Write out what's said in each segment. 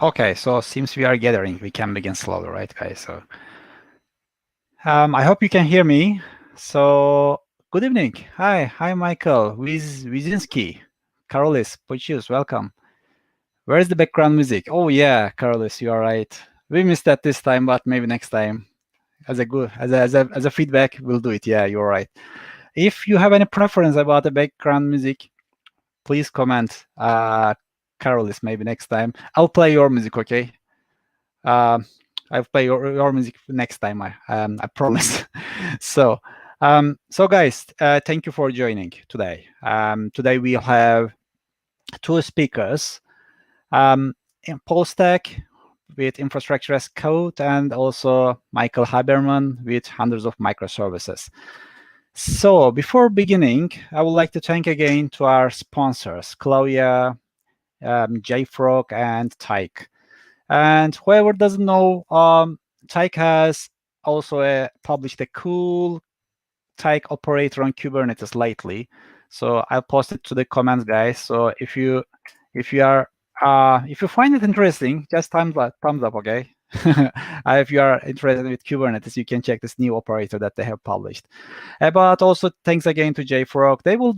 Okay, so seems we are gathering. We can begin slowly, right, guys? So, I hope you can hear me. So, good evening. Hi, Michael, Wizinski, Karolis, Pochius, welcome. Where is the background music? Oh yeah, Karolis, you are right. We missed that this time, but maybe next time, as a feedback, we'll do it. Yeah, you're right. If you have any preference about the background music, please comment. Karolis, maybe next time. I'll play your music, okay? I'll play your music next time. I promise. So, guys, thank you for joining today. Today we have two speakers, Paul Stack with infrastructure as code, and also Michael Haberman with hundreds of microservices. So before beginning, I would like to thank again to our sponsors, Claudia, JFrog, and Tyke. And whoever doesn't know, Tyke has also published a cool Tyke operator on Kubernetes lately. So I'll post it to the comments, guys. So if you find it interesting, just thumbs up, okay? If you are interested with Kubernetes, you can check this new operator that they have published. But also thanks again to JFrog. They will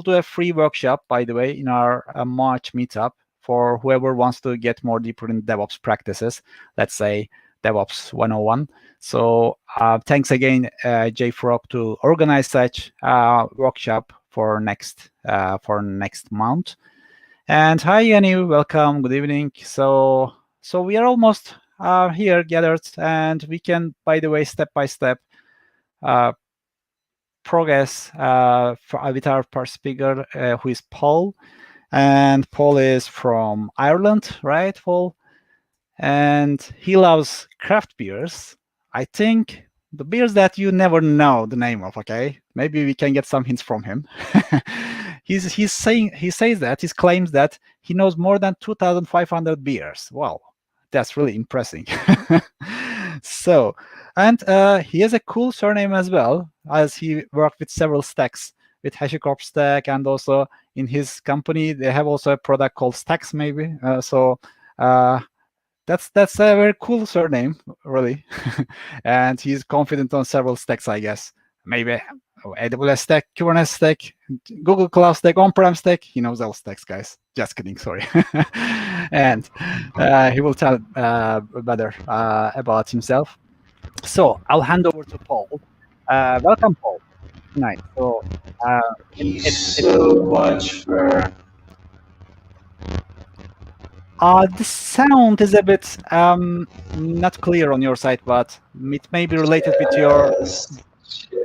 do a free workshop, by the way, in our March meetup for whoever wants to get more deeper in DevOps practices. Let's say DevOps 101. So thanks again, JFrog, to organize such workshop for next month. And hi, Yanni, welcome. Good evening. So we are almost here gathered, and we can, by the way, step by step progress with our first speaker, who is Paul. And Paul is from Ireland, right, Paul? And he loves craft beers. I think the beers that you never know the name of, okay? Maybe we can get some hints from him. He claims that he knows more than 2,500 beers. Wow, that's really impressive. So, and he has a cool surname as well, as he worked with several stacks, with HashiCorp Stack, and also in his company they have also a product called Stacks, maybe. That's a very cool surname, really. And he's confident on several stacks, I guess. Maybe AWS stack, Kubernetes stack, Google Cloud stack, on-prem stack. He knows all stacks, guys. Just kidding, sorry. And he will tell better about himself. So I'll hand over to Paul. Welcome, Paul. Nice. So thank you so much for. The sound is a bit not clear on your side, but it may be related with your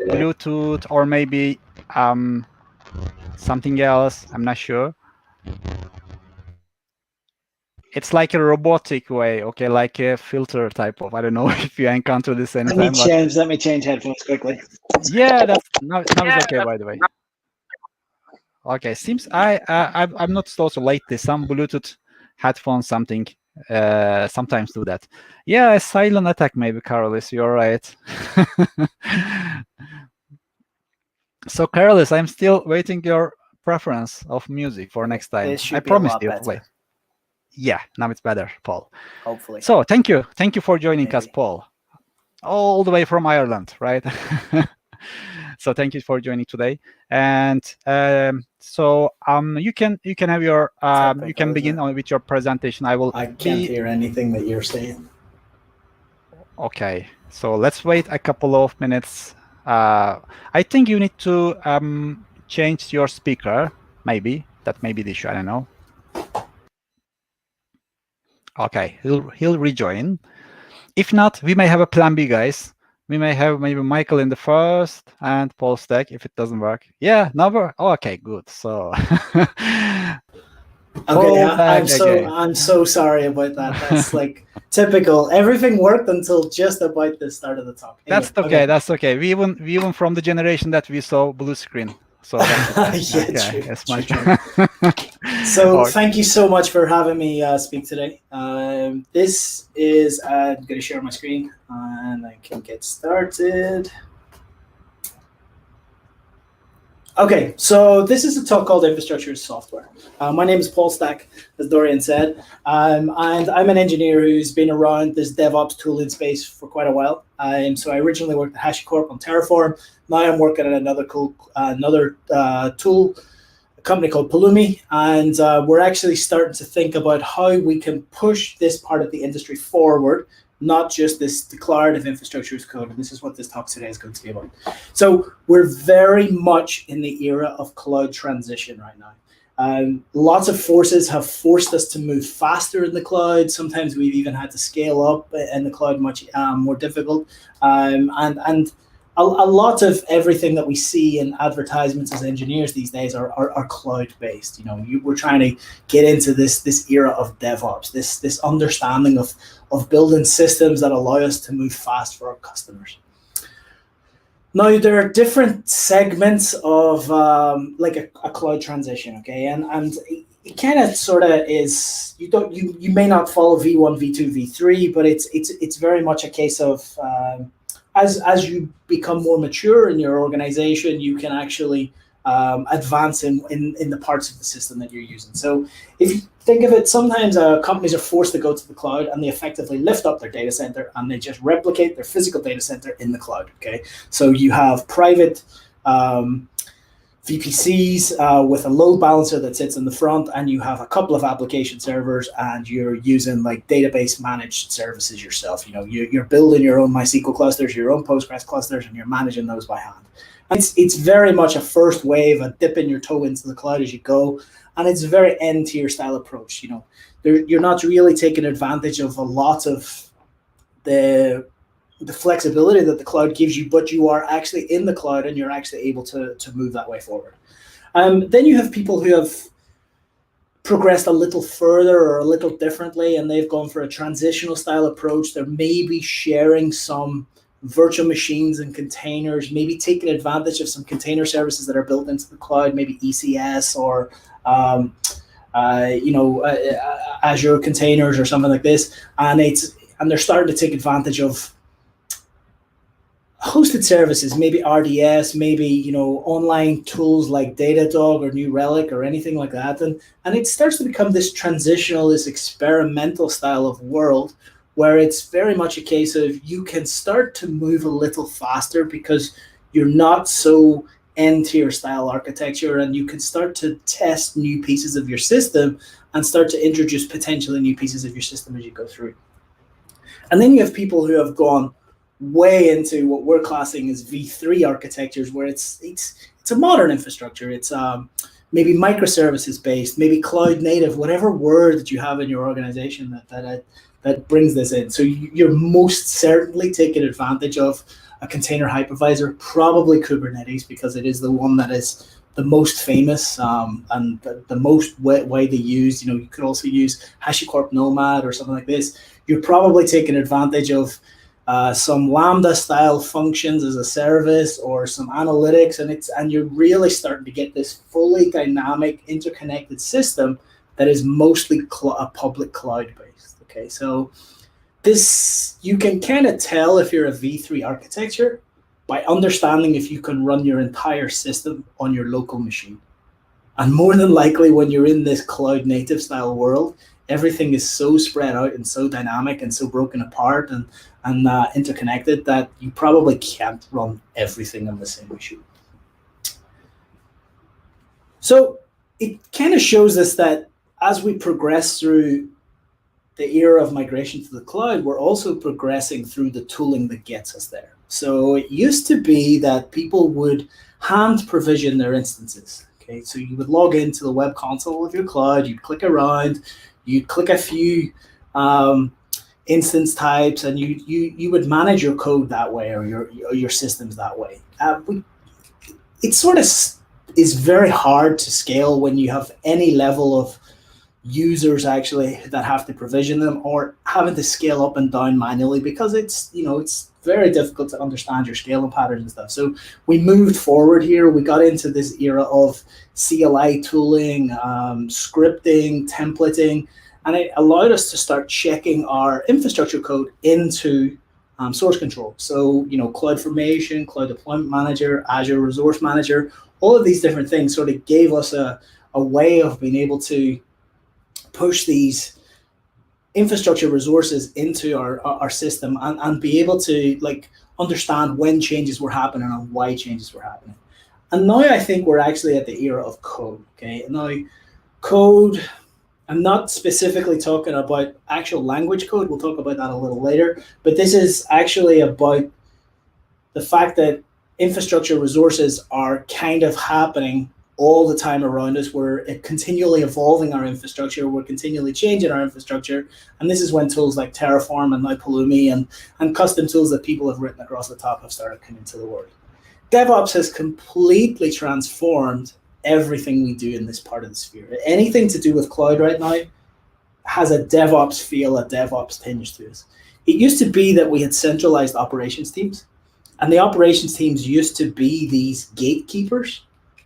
Bluetooth or maybe something else. I'm not sure. It's like a robotic way, okay, like a filter type of. I don't know if you encounter this anytime. Let me change headphones quickly. Yeah, that's now it's okay, by the way. Okay, seems I'm not also lately. Some Bluetooth headphones, something sometimes do that. Yeah, a silent attack, maybe, Carolis. You're right. So, Carolis, I'm still waiting your preference of music for next time. I promised you. Wait. Yeah, now it's better, Paul. Hopefully. So thank you for joining us, Paul, all the way from Ireland, right? So thank you for joining today. And so you can have your you can begin with your presentation. I can't hear anything that you're saying. Okay, so let's wait a couple of minutes. I think you need to change your speaker. Maybe that may be the issue. I don't know. Okay, he'll rejoin. If not, we may have a plan B, guys. We may have maybe Michael in the first and Paul Stack if it doesn't work. Yeah, number. Oh, okay, good. So. Okay, I'm so sorry about that. That's like typical. Everything worked until just about the start of the talk. Anyway, that's okay. That's okay. We even from the generation that we saw blue screen. So that's okay. True. So thank you so much for having me speak today. This is I'm going to share my screen and I can get started. Okay, so this is a talk called Infrastructure as Software. My name is Paul Stack, as Dorian said, and I'm an engineer who's been around this DevOps tooling space for quite a while. So I originally worked at HashiCorp on Terraform. Now I'm working at another tool company called Pulumi, and we're actually starting to think about how we can push this part of the industry forward, not just the cloud of infrastructure as code. And this is what this talk today is going to be about. So we're very much in the era of cloud transition right now. Lots of forces have forced us to move faster in the cloud. Sometimes we've even had to scale up in the cloud much more difficult. And a lot of everything that we see in advertisements as engineers these days are cloud-based. We're trying to get into this era of DevOps, this understanding of building systems that allow us to move fast for our customers. Now, there are different segments of like a cloud transition, okay, and it kind of sort of is. You may not follow V1, V2, V3, but it's very much a case of as you become more mature in your organization, you can actually advance in the parts of the system that you're using. So if you think of it, sometimes companies are forced to go to the cloud and they effectively lift up their data center and they just replicate their physical data center in the cloud. Okay, so you have private VPCs with a load balancer that sits in the front, and you have a couple of application servers, and you're using like database managed services yourself. You're building your own MySQL clusters, your own Postgres clusters, and you're managing those by hand. And it's very much a first wave, a dipping your toe into the cloud as you go, and it's a very end-tier style approach. You're not really taking advantage of a lot of the flexibility that the cloud gives you, but you are actually in the cloud and you're actually able to move that way forward. Then you have people who have progressed a little further or a little differently, and they've gone for a transitional style approach. They're maybe sharing some virtual machines and containers, maybe taking advantage of some container services that are built into the cloud, maybe ECS or Azure containers or something like this, and they're starting to take advantage of hosted services, maybe RDS, maybe online tools like Datadog or New Relic or anything like that, and it starts to become this transitional, this experimental style of world where it's very much a case of you can start to move a little faster because you're not so end-tier style architecture, and you can start to test new pieces of your system and start to introduce potentially new pieces of your system as you go through. And then you have people who have gone way into what we're classing as V3 architectures, where it's a modern infrastructure. It's maybe microservices based, maybe cloud native, whatever word that you have in your organization that brings this in. So you're most certainly taking advantage of a container hypervisor, probably Kubernetes, because it is the one that is the most famous and the most widely used. You could also use HashiCorp Nomad or something like this. You're probably taking advantage of some Lambda style functions as a service or some analytics, and you're really starting to get this fully dynamic interconnected system that is mostly a public cloud based. Okay, so this, you can kind of tell if you're a V3 architecture by understanding if you can run your entire system on your local machine. And more than likely, when you're in this cloud native style world, everything is so spread out and so dynamic and so broken apart and interconnected that you probably can't run everything on the same machine. So it kind of shows us that as we progress through the era of migration to the cloud, we're also progressing through the tooling that gets us there. So it used to be that people would hand provision their instances. Okay, so you would log into the web console of your cloud, you'd click around, you'd click a few instance types, and you would manage your code that way, or your systems that way. It sort of is very hard to scale when you have any level of users actually that have to provision them, or having to scale up and down manually, because it's very difficult to understand your scaling patterns and stuff. So we moved forward here. We got into this era of CLI tooling, scripting, templating, and it allowed us to start checking our infrastructure code into source control. So, Cloud Formation, Cloud Deployment Manager, Azure Resource Manager, all of these different things sort of gave us a way of being able to push these infrastructure resources into our system and be able to understand when changes were happening and why changes were happening. And now I think we're actually at the era of code. Okay, now code, I'm not specifically talking about actual language code. We'll talk about that a little later. But this is actually about the fact that infrastructure resources are kind of happening all the time around us. We're continually evolving our infrastructure. We're continually changing our infrastructure. And this is when tools like Terraform and now Pulumi and custom tools that people have written across the top have started coming to the world. DevOps has completely transformed everything we do in this part of the sphere. Anything to do with cloud right now has a DevOps feel, a DevOps tinge to us. It used to be that we had centralized operations teams, and the operations teams used to be these gatekeepers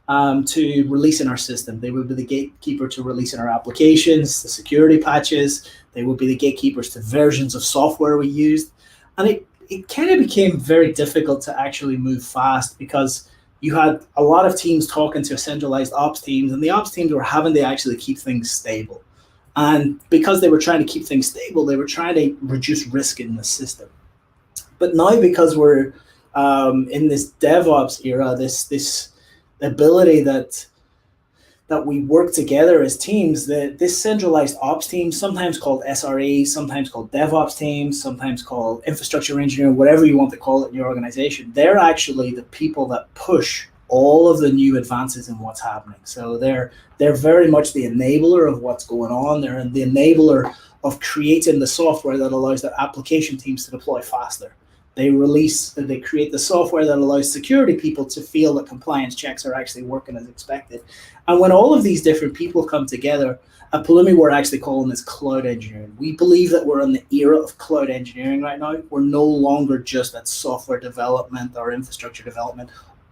to releasing our system. They would be the gatekeeper to releasing our applications, the security patches. They would be the gatekeepers to versions of software we used. And it kind of became very difficult to actually move fast because you had a lot of teams talking to centralized ops teams, and the ops teams were having to actually keep things stable. And because they were trying to keep things stable, they were trying to reduce risk in the system. But now, because we're in this DevOps era, this ability that we work together as teams, this centralized ops team, sometimes called SRE, sometimes called DevOps teams, sometimes called infrastructure engineering, whatever you want to call it in your organization, they're actually the people that push all of the new advances in what's happening. So they're very much the enabler of what's going on. They're the enabler of creating the software that allows their application teams to deploy faster. They create the software that allows security people to feel that compliance checks are actually working as expected. And when all of these different people come together, at Pulumi, we're actually calling this cloud engineering. We believe that we're in the era of cloud engineering right now. We're no longer just at software development or infrastructure development.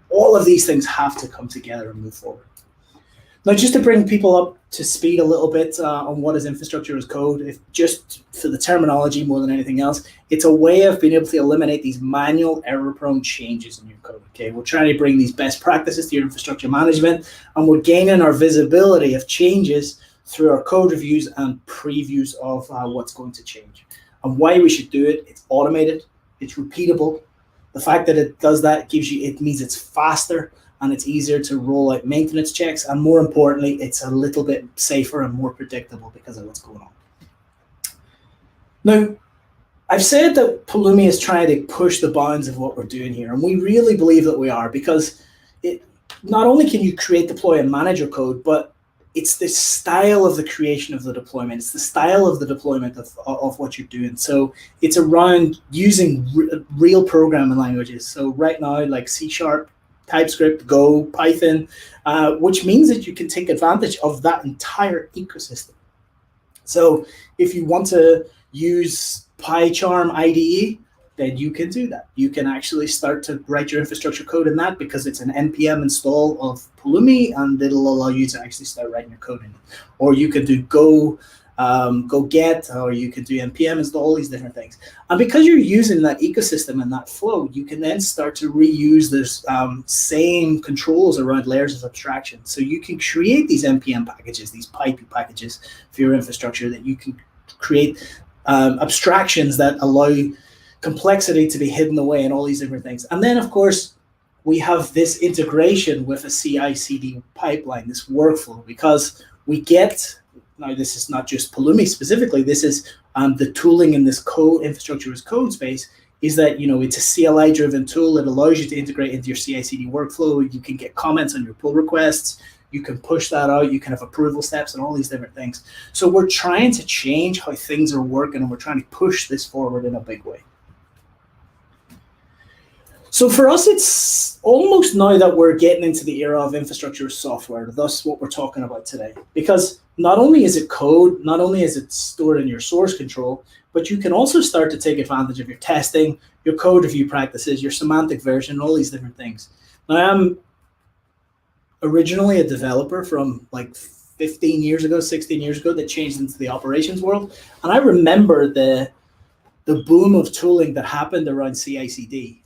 All of these things have to come together and move forward. Now, just to bring people up to speed a little bit on what is infrastructure as code, just for the terminology more than anything else, it's a way of being able to eliminate these manual error-prone changes in your code. Okay, we're trying to bring these best practices to your infrastructure management, and we're gaining our visibility of changes through our code reviews and previews of what's going to change. And why we should do it: it's automated, it's repeatable. The fact that it does that means it's faster, and it's easier to roll out maintenance checks, and more importantly, it's a little bit safer and more predictable because of what's going on. Now, I've said that Pulumi is trying to push the bounds of what we're doing here, and we really believe that we are, because not only can you create, deploy, and manage your code, but it's the style of the creation of the deployment. It's the style of the deployment of what you're doing. So it's around using real programming languages. So right now, like C#, TypeScript, Go, Python, which means that you can take advantage of that entire ecosystem. So if you want to use PyCharm IDE, then you can do that. You can actually start to write your infrastructure code in that, because it's an npm install of Pulumi, and it'll allow you to actually start writing your code in it. Or you can do Go get, or you can do npm install, all these different things. And because you're using that ecosystem and that flow, you can then start to reuse those same controls around layers of abstraction. So you can create these npm packages, these pipey packages for your infrastructure, that you can create abstractions that allow complexity to be hidden away and all these different things. And then, of course, we have this integration with a CI/CD pipeline, this workflow, because we get, now this is not just Pulumi specifically, this is the tooling in this code, infrastructure as code space, is that, it's a CLI driven tool. It allows you to integrate into your CI/CD workflow. You can get comments on your pull requests. You can push that out. You can have approval steps and all these different things. So we're trying to change how things are working, and we're trying to push this forward in a big way. So for us, it's almost now that we're getting into the era of infrastructure as software, thus what we're talking about today. Because not only is it code, not only is it stored in your source control, but you can also start to take advantage of your testing, your code review practices, your semantic version, all these different things. Now, I'm originally a developer from like 15 years ago, 16 years ago, that changed into the operations world. And I remember the the boom of tooling that happened around CI/CD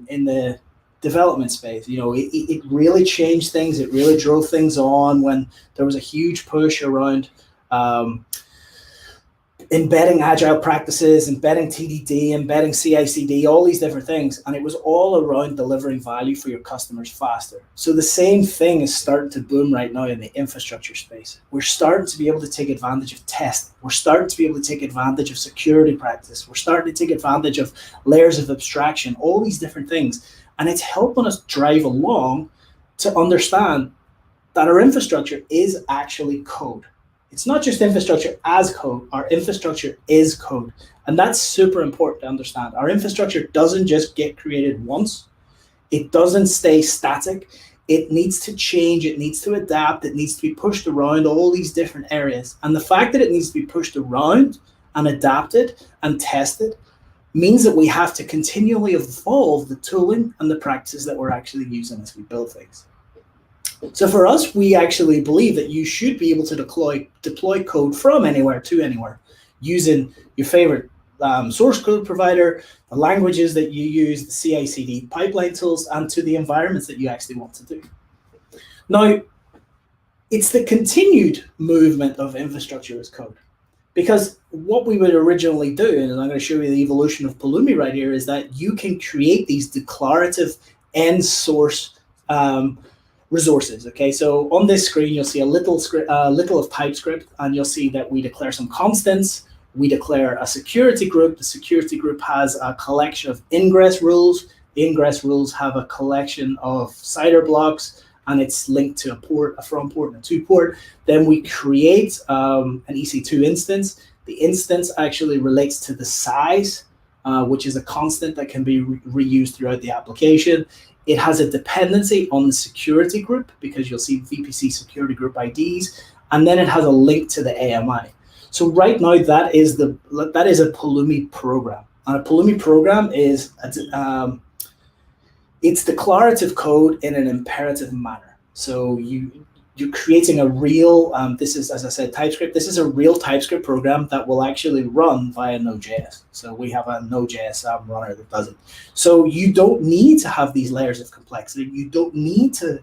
in the development space. It really changed things. It really drove things on when there was a huge push around embedding agile practices, embedding TDD, embedding CI/CD, all these different things. And it was all around delivering value for your customers faster. So the same thing is starting to boom right now in the infrastructure space. We're starting to be able to take advantage of testing. We're starting to be able to take advantage of security practice. We're starting to take advantage of layers of abstraction, all these different things. And it's helping us drive along to understand that our infrastructure is actually code. It's not just infrastructure as code, our infrastructure is code. And that's super important to understand. Our infrastructure doesn't just get created once. It doesn't stay static. It needs to change, it needs to adapt, it needs to be pushed around all these different areas. And the fact that it needs to be pushed around and adapted and tested means that we have to continually evolve the tooling and the practices that we're actually using as we build things. So for us, we actually believe that you should be able to deploy code from anywhere to anywhere using your favorite source code provider, the languages that you use, the CI/CD pipeline tools, and to the environments that you actually want to do. Now, it's the continued movement of infrastructure as code. Because what we would originally do, and I'm going to show you the evolution of Pulumi right here, is that you can create these declarative end source resources. Okay, so on this screen, you'll see a little of TypeScript, and you'll see that we declare some constants. We declare a security group. The security group has a collection of ingress rules. The ingress rules have a collection of CIDR blocks, and it's linked to a port, a from port, and a to port. Then we create an EC2 instance. The instance actually relates to the size, which is a constant that can be reused throughout the application. It has a dependency on the security group because you'll see VPC security group IDs, and then it has a link to the AMI. So right now that is a Pulumi program, and a Pulumi program is it's declarative code in an imperative manner. So you're creating a real, this is, as I said, TypeScript. This is a real TypeScript program that will actually run via Node.js. So we have a Node.js runner that does it. So you don't need to have these layers of complexity. You don't need to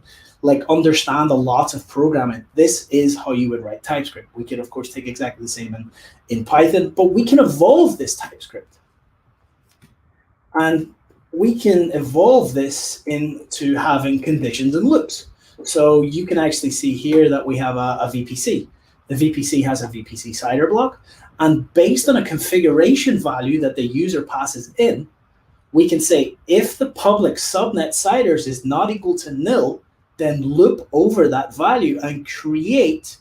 understand a lot of programming. This is how you would write TypeScript. We could, of course, take exactly the same in Python, but we can evolve this TypeScript. And we can evolve this into having conditions and loops. So you can actually see here that we have a VPC. The VPC has a VPC CIDR block, and based on a configuration value that the user passes in, we can say if the public subnet CIDRs is not equal to nil, then loop over that value and create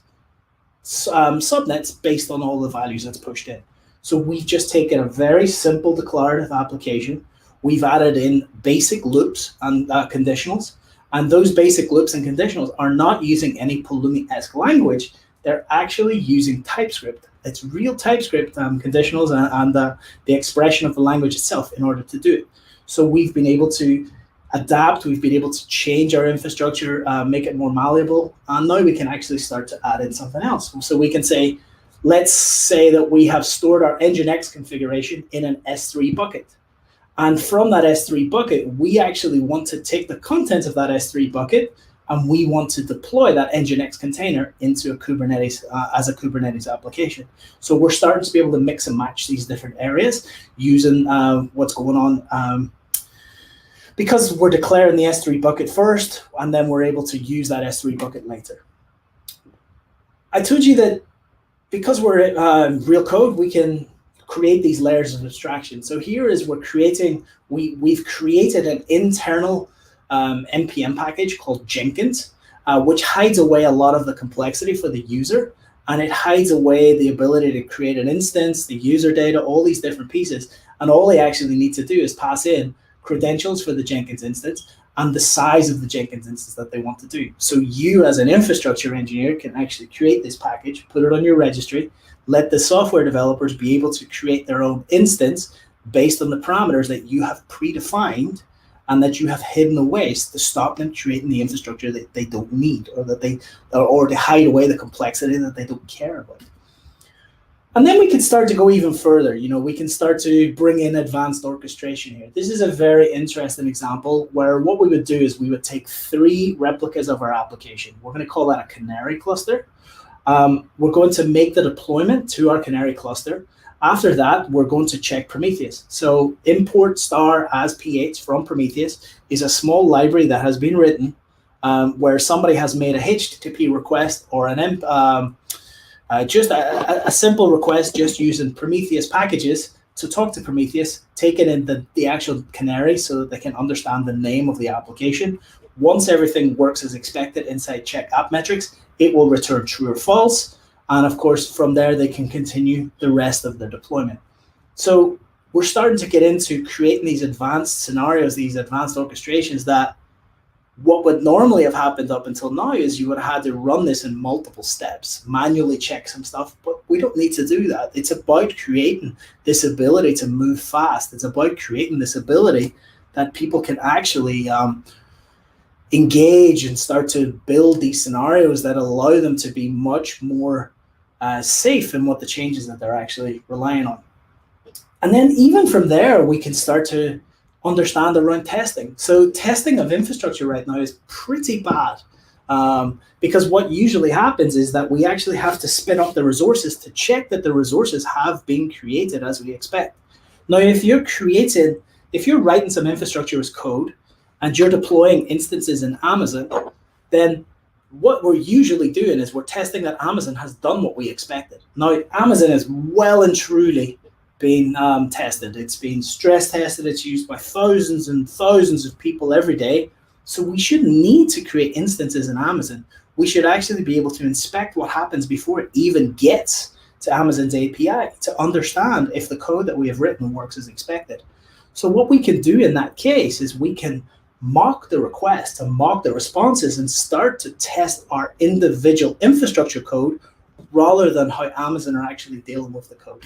subnets based on all the values that's pushed in. So we've just taken a very simple declarative application. We've added in basic loops and conditionals. And those basic loops and conditionals are not using any Pulumi-esque language. They're actually using TypeScript. It's real TypeScript conditionals and the expression of the language itself in order to do it. So we've been able to adapt. We've been able to change our infrastructure, make it more malleable. And now we can actually start to add in something else. So we can say, let's say that we have stored our Nginx configuration in an S3 bucket. And from that S3 bucket, we actually want to take the contents of that S3 bucket, and we want to deploy that Nginx container into a Kubernetes as a Kubernetes application. So we're starting to be able to mix and match these different areas using what's going on because we're declaring the S3 bucket first, and then we're able to use that S3 bucket later. I told you that because we're real code, we can create these layers of abstraction. So here is we've created an internal NPM package called Jenkins, which hides away a lot of the complexity for the user, and it hides away the ability to create an instance, the user data, all these different pieces. And all they actually need to do is pass in credentials for the Jenkins instance and the size of the Jenkins instance that they want to do. So you as an infrastructure engineer can actually create this package, put it on your registry, let the software developers be able to create their own instance based on the parameters that you have predefined and that you have hidden away to stop them creating the infrastructure that they don't need, or that or to hide away the complexity that they don't care about. And then we can start to go even further. We can start to bring in advanced orchestration here. This is a very interesting example where what we would do is we would take 3 replicas of our application. We're going to call that a canary cluster. We're going to make the deployment to our canary cluster. After that, we're going to check Prometheus. So import star as ph from Prometheus is a small library that has been written where somebody has made a HTTP request or just a simple request just using Prometheus packages to talk to Prometheus, take it in the actual canary so that they can understand the name of the application. Once everything works as expected inside check app metrics, it will return true or false. And of course, from there, they can continue the rest of their deployment. So we're starting to get into creating these advanced scenarios, these advanced orchestrations that what would normally have happened up until now is you would have had to run this in multiple steps, manually check some stuff, but we don't need to do that. It's about creating this ability to move fast. It's about creating this ability that people can actually engage and start to build these scenarios that allow them to be much more safe in what the changes that they're actually relying on. And then even from there, we can start to understand around testing. So testing of infrastructure right now is pretty bad because what usually happens is that we actually have to spin up the resources to check that the resources have been created as we expect. Now, if you're writing some infrastructure as code and you're deploying instances in Amazon, then what we're usually doing is we're testing that Amazon has done what we expected. Now, Amazon is well and truly been tested. It's been stress tested. It's used by thousands and thousands of people every day. So we shouldn't need to create instances in Amazon. We should actually be able to inspect what happens before it even gets to Amazon's API to understand if the code that we have written works as expected. So what we can do in that case is we can mock the requests and mock the responses and start to test our individual infrastructure code rather than how Amazon are actually dealing with the code.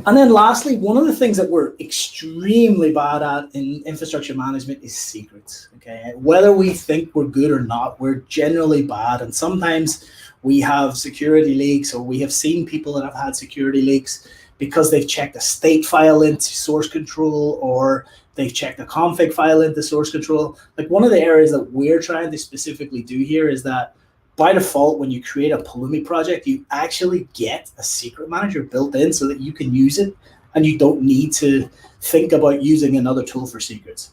And then lastly, one of the things that we're extremely bad at in infrastructure management is secrets. Okay, whether we think we're good or not, we're generally bad. And sometimes we have security leaks, or we have seen people that have had security leaks because they've checked a state file into source control, or they've checked a config file into source control. Like, one of the areas that we're trying to specifically do here is that by default, when you create a Pulumi project, you actually get a secret manager built in so that you can use it and you don't need to think about using another tool for secrets.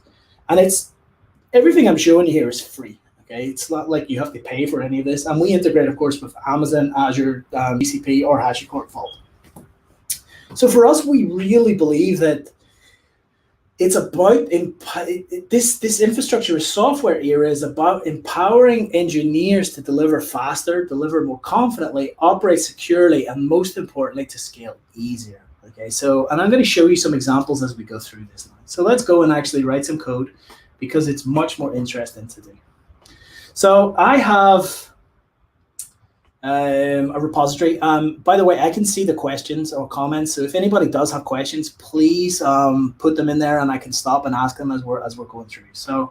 And everything I'm showing you here is free. Okay, it's not like you have to pay for any of this. And we integrate, of course, with Amazon, Azure, GCP, or HashiCorp Vault. So for us, we really believe that it's about this infrastructure as software era is about empowering engineers to deliver faster, deliver more confidently, operate securely, and most importantly, to scale easier. Okay, so, and I'm going to show you some examples as we go through this now. So let's go and actually write some code because it's much more interesting to do. So I have a repository. By the way, I can see the questions or comments. So if anybody does have questions, please put them in there, and I can stop and ask them as we're going through. So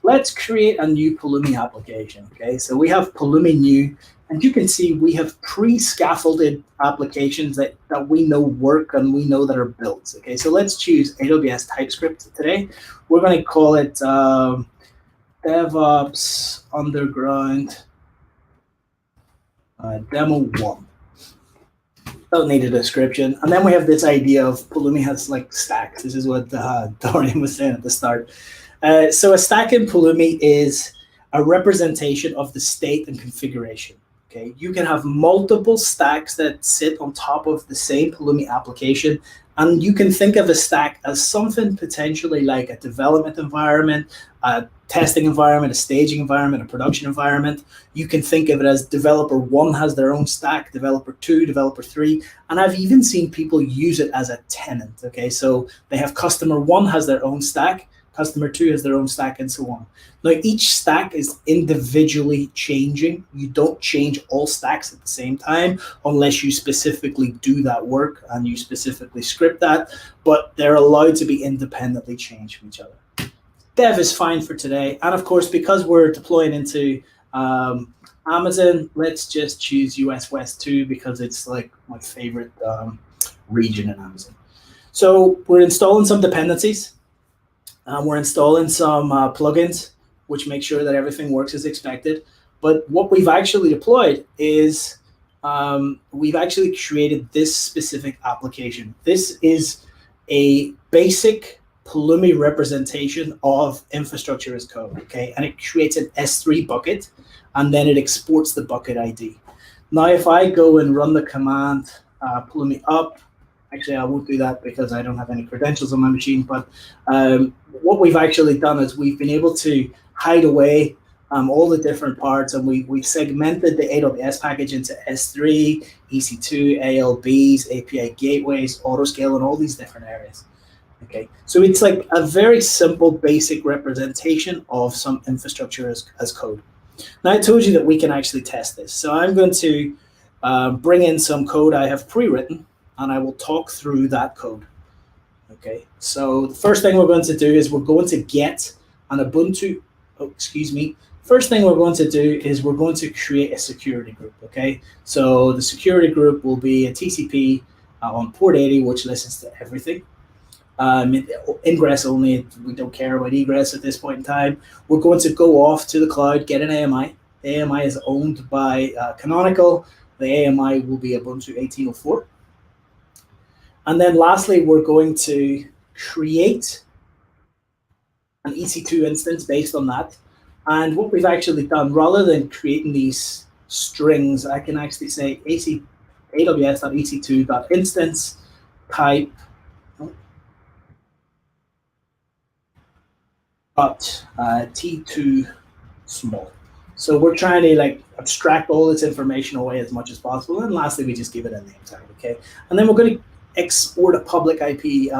let's create a new Pulumi application. Okay, so we have Pulumi new, and you can see we have pre-scaffolded applications that we know work and we know that are built. Okay, so let's choose AWS TypeScript today. We're going to call it DevOps Underground Demo 1. Don't need a description. And then we have this idea of Pulumi has like stacks. This is what Dorian was saying at the start. So a stack in Pulumi is a representation of the state and configuration. Okay, you can have multiple stacks that sit on top of the same Pulumi application, and you can think of a stack as something potentially like a development environment, a testing environment, a staging environment, a production environment. You can think of it as developer 1 has their own stack, developer 2, developer 3, and I've even seen people use it as a tenant. Okay, so they have customer 1 has their own stack, customer 2 has their own stack, and so on. Now, each stack is individually changing. You don't change all stacks at the same time unless you specifically do that work and you specifically script that, but they're allowed to be independently changed from each other. Dev is fine for today. And of course, because we're deploying into Amazon, let's just choose US West 2 because it's like my favorite region in Amazon. So we're installing some dependencies. We're installing some plugins, which make sure that everything works as expected. But what we've actually deployed is we've actually created this specific application. This is a basic Pulumi representation of infrastructure as code, okay? And it creates an S3 bucket, and then it exports the bucket ID. Now, if I go and run the command Pulumi up, actually, I won't do that because I don't have any credentials on my machine, but what we've actually done is we've been able to hide away all the different parts, and we've segmented the AWS package into S3, EC2, ALBs, API gateways, autoscale, and all these different areas. Okay, so it's like a very simple, basic representation of some infrastructure as code. Now, I told you that we can actually test this. So I'm going to bring in some code I have pre-written, and I will talk through that code. Okay, so the first thing we're going to do is we're going to get an Ubuntu, First thing we're going to do is we're going to create a security group, okay? So the security group will be a TCP on port 80, which listens to everything. Ingress only, we don't care about egress at this point in time. We're going to go off to the cloud, get an AMI. The AMI is owned by Canonical. The AMI will be Ubuntu 18.04. And then lastly, we're going to create an EC2 instance based on that. And what we've actually done, rather than creating these strings, I can actually say aws.ec2.instance type T2 small. So we're trying to like abstract all this information away as much as possible. And lastly, we just give it a name tag, okay? And then we're going to export a public IP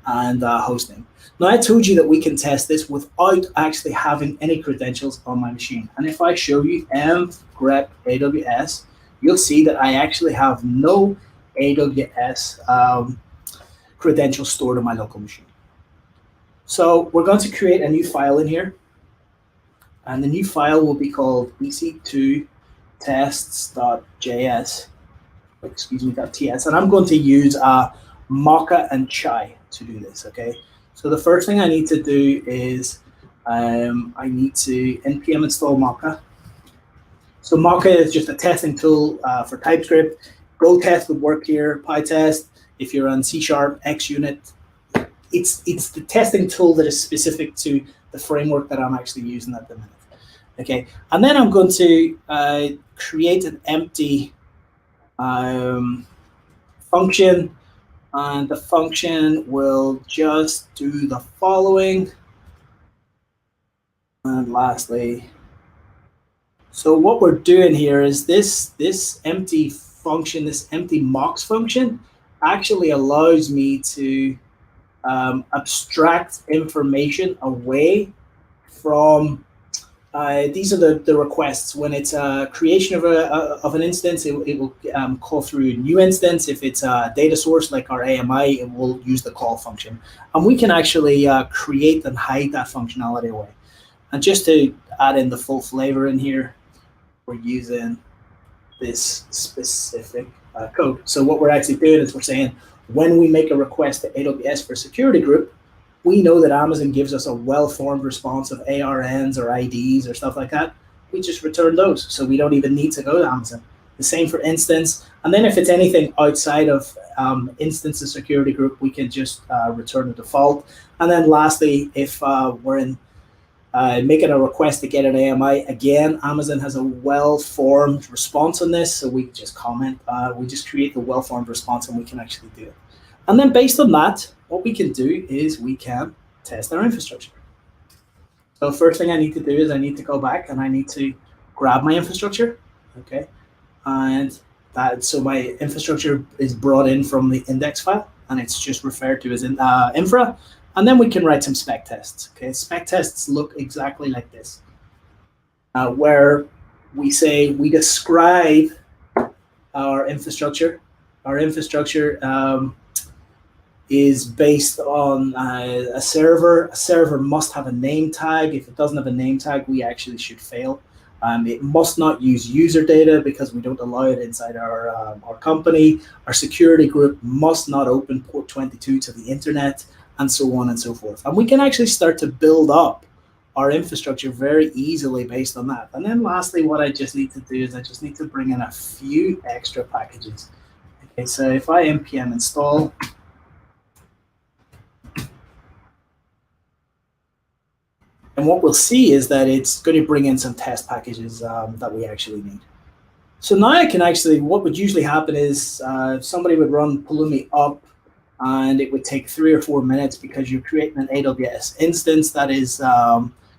and hosting. Now, I told you that we can test this without actually having any credentials on my machine. And if I show you grep AWS, you'll see that I actually have no AWS credentials stored on my local machine. So we're going to create a new file in here. And the new file will be called ec2tests.js, .ts. And I'm going to use Mocha and Chai to do this, okay? So the first thing I need to do is I need to npm install Mocha. So Mocha is just a testing tool for TypeScript. Go test would work here, PyTest. If you're on C#, XUnit, it's the testing tool that is specific to the framework that I'm actually using at the minute. Okay, and then I'm going to create an empty function. And the function will just do the following. And lastly, so what we're doing here is this empty function, this empty mocks function, actually allows me to abstract information away from these are the requests. When it's a creation of an instance, it will call through a new instance. If it's a data source like our AMI, it will use the call function. And we can actually create and hide that functionality away. And just to add in the full flavor in here, we're using this specific code. So what we're actually doing is we're saying when we make a request to AWS for a security group, we know that Amazon gives us a well-formed response of ARNs or IDs or stuff like that. We just return those, so we don't even need to go to Amazon. The same for instance. And then if it's anything outside of instance of security group, we can just return the default. And then lastly, if we're in making a request to get an AMI, again, Amazon has a well-formed response on this, so we just comment, we just create the well-formed response and we can actually do it. And then based on that, what we can do is we can test our infrastructure. So first thing I need to do is I need to go back and I need to grab my infrastructure, okay? And so my infrastructure is brought in from the index file and it's just referred to as infra. And then we can write some spec tests, okay? Spec tests look exactly like this, where we say we describe our infrastructure. Our infrastructure is based on a server. A server must have a name tag. If it doesn't have a name tag, we actually should fail. It must not use user data because we don't allow it inside our company. Our security group must not open port 22 to the internet, and so on and so forth. And we can actually start to build up our infrastructure very easily based on that. And then lastly, what I just need to do is I just need to bring in a few extra packages. Okay, so if I npm install, and what we'll see is that it's going to bring in some test packages that we actually need. So now I can actually, what would usually happen is somebody would run Pulumi up, and it would take 3 or 4 minutes because you're creating an AWS instance that is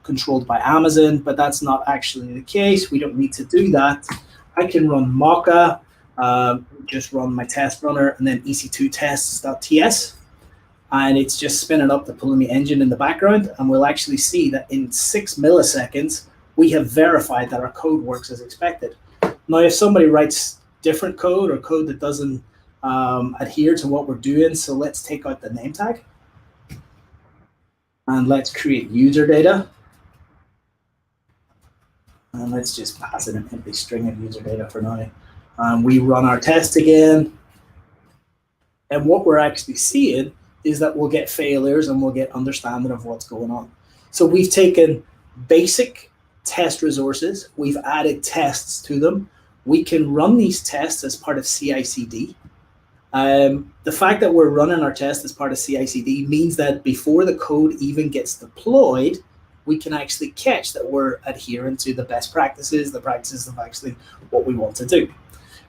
controlled by Amazon, but that's not actually the case. We don't need to do that. I can run Mocha, just run my test runner, and then ec2 tests.ts. And it's just spinning up the Pulumi engine in the background, and we'll actually see that in 6 milliseconds, we have verified that our code works as expected. Now, if somebody writes different code or code that doesn't adhere to what we're doing, so let's take out the name tag, and let's create user data. And let's just pass it an empty string of user data for now. We run our test again, and what we're actually seeing is that we'll get failures and we'll get understanding of what's going on. So we've taken basic test resources, we've added tests to them. We can run these tests as part of CI/CD. The fact that we're running our test as part of CI/CD means that before the code even gets deployed, we can actually catch that we're adhering to the best practices, the practices of actually what we want to do.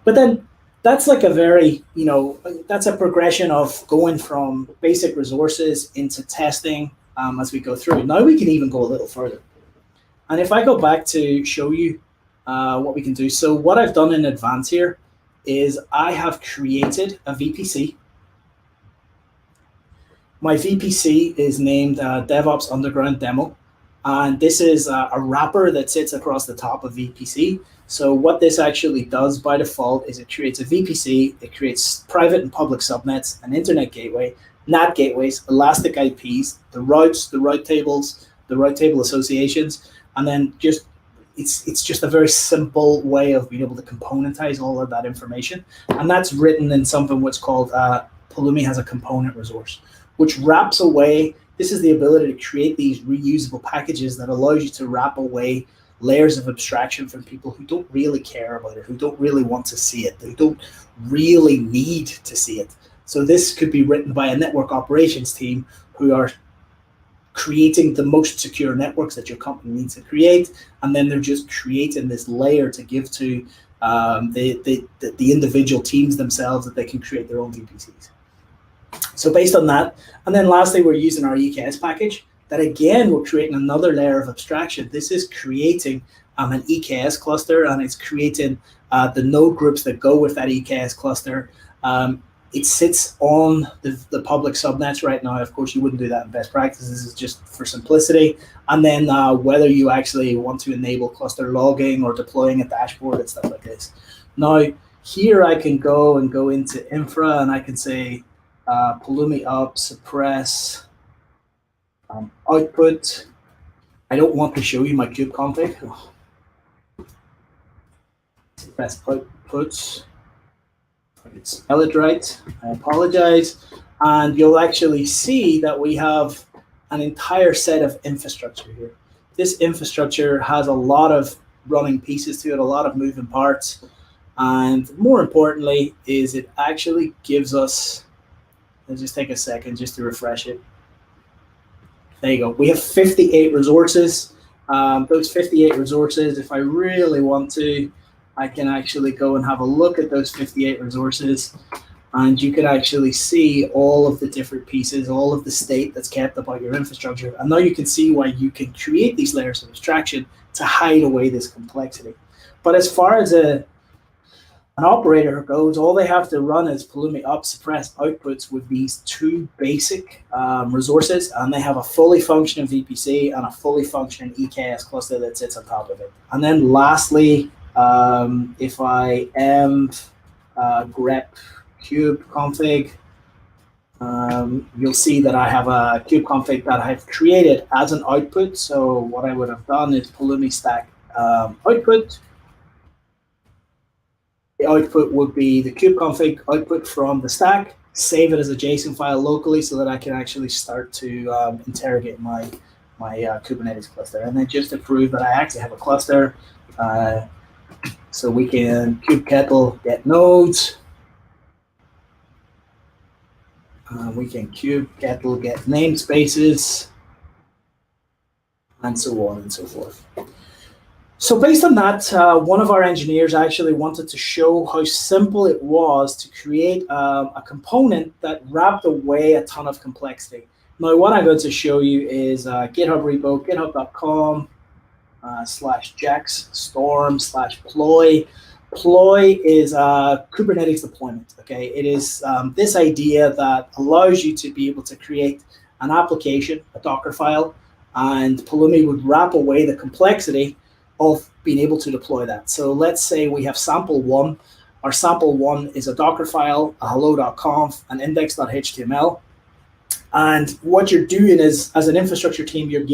But then that's like a very, that's a progression of going from basic resources into testing as we go through. Now we can even go a little further. And if I go back to show you what we can do. So what I've done in advance here is I have created a VPC. My VPC is named DevOps Underground Demo. And this is a wrapper that sits across the top of VPC. So what this actually does by default is it creates a VPC, it creates private and public subnets, an internet gateway, NAT gateways, elastic IPs, the routes, the route tables, the route table associations, and then just it's just a very simple way of being able to componentize all of that information. And that's written in something what's called Pulumi has a component resource, which wraps away. This is the ability to create these reusable packages that allows you to wrap away layers of abstraction from people who don't really care about it, who don't really want to see it, who don't really need to see it. So this could be written by a network operations team who are creating the most secure networks that your company needs to create, and then they're just creating this layer to give to the individual teams themselves that they can create their own VPCs. So based on that, and then lastly, we're using our EKS package that again, we're creating another layer of abstraction. This is creating an EKS cluster, and it's creating the node groups that go with that EKS cluster. It sits on the public subnets right now. Of course, you wouldn't do that in best practices. This is just for simplicity. And then whether you actually want to enable cluster logging or deploying a dashboard and stuff like this. Now, here I can go into infra, and I can say Pulumi up, suppress, output. I don't want to show you my kube config. Suppress outputs. I didn't spell it right. I apologize. And you'll actually see that we have an entire set of infrastructure here. This infrastructure has a lot of running pieces to it, a lot of moving parts. And more importantly, is it actually gives us, let's just take a second just to refresh it. There you go. We have 58 resources. Those 58 resources, if I really want to, I can actually go and have a look at those 58 resources, and you can actually see all of the different pieces, all of the state that's kept about your infrastructure. And now you can see why you can create these layers of abstraction to hide away this complexity. But as far as an operator goes, all they have to run is Pulumi up, suppress outputs with these two basic resources, and they have a fully functioning VPC and a fully functioning EKS cluster that sits on top of it. And then lastly, if I am grep kube config, you'll see that I have a kube config that I've created as an output. So what I would have done is Pulumi stack output. The output would be the kubeconfig output from the stack. Save it as a JSON file locally so that I can actually start to interrogate my Kubernetes cluster, and then just to prove that I actually have a cluster. So we can kubekettle get nodes. We can kubekettle get namespaces, and so on and so forth. So based on that, one of our engineers actually wanted to show how simple it was to create a component that wrapped away a ton of complexity. Now, what I'm going to show you is GitHub repo, github.com /jax storm /ploy. Ploy is Kubernetes deployment. Okay, it is this idea that allows you to be able to create an application, a Docker file, and Pulumi would wrap away the complexity of being able to deploy that. So let's say we have sample one. Our sample one is a Docker file, a hello.conf, an index.html. And what you're doing is, as an infrastructure team, you're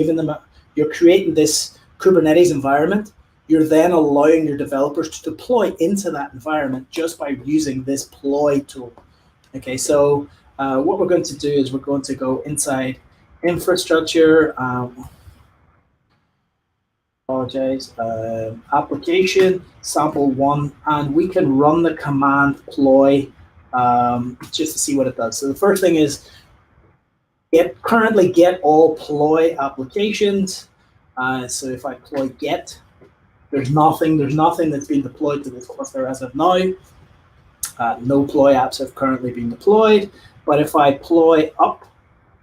creating this Kubernetes environment. You're then allowing your developers to deploy into that environment just by using this Ploy tool. Okay, so what we're going to do is we're going to go inside infrastructure, application, sample one, and we can run the command Ploy just to see what it does. So the first thing is currently get all Ploy applications. So if I Ploy get, there's nothing that's been deployed to this cluster as of now. No Ploy apps have currently been deployed. But if I Ploy up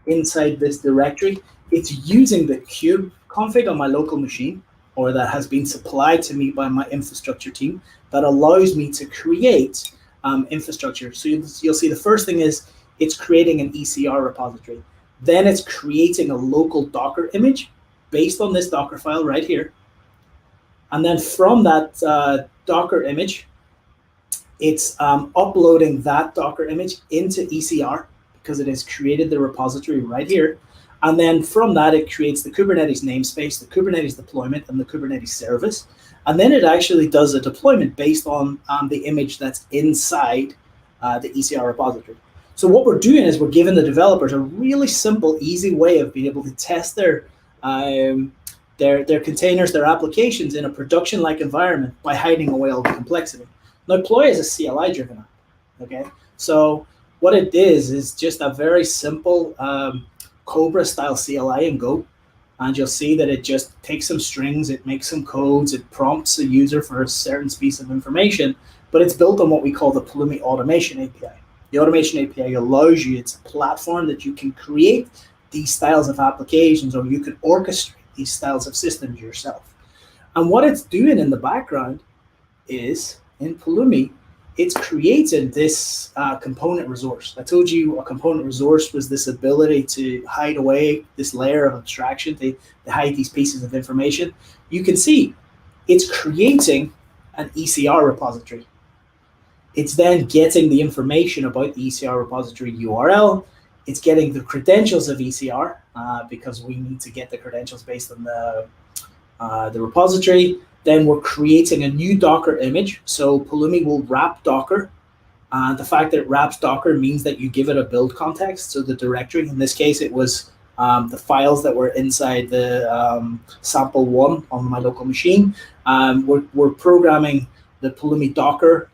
inside this directory, it's using the kube config on my local machine, or that has been supplied to me by my infrastructure team, that allows me to create infrastructure. So you'll see the first thing is it's creating an ECR repository. Then it's creating a local Docker image based on this Docker file right here. And then from that Docker image, it's uploading that Docker image into ECR because it has created the repository right here. And then from that, it creates the Kubernetes namespace, the Kubernetes deployment, and the Kubernetes service. And then it actually does a deployment based on the image that's inside the ECR repository. So what we're doing is we're giving the developers a really simple, easy way of being able to test their containers, their applications in a production-like environment by hiding away all the complexity. Now, Ploy is a CLI-driven app. Okay, so what it is just a very simple Cobra-style CLI in Go, and you'll see that it just takes some strings, it makes some codes, it prompts a user for a certain piece of information, but it's built on what we call the Pulumi Automation API. The Automation API allows you, it's a platform that you can create these styles of applications, or you can orchestrate these styles of systems yourself. And what it's doing in the background is, in Pulumi, it's created this component resource. I told you a component resource was this ability to hide away this layer of abstraction, to hide these pieces of information. You can see it's creating an ECR repository. It's then getting the information about the ECR repository URL. It's getting the credentials of ECR because we need to get the credentials based on the repository. Then we're creating a new Docker image. So Pulumi will wrap Docker. The fact that it wraps Docker means that you give it a build context. So the directory, in this case, it was the files that were inside the sample one on my local machine. We're programming the Pulumi Docker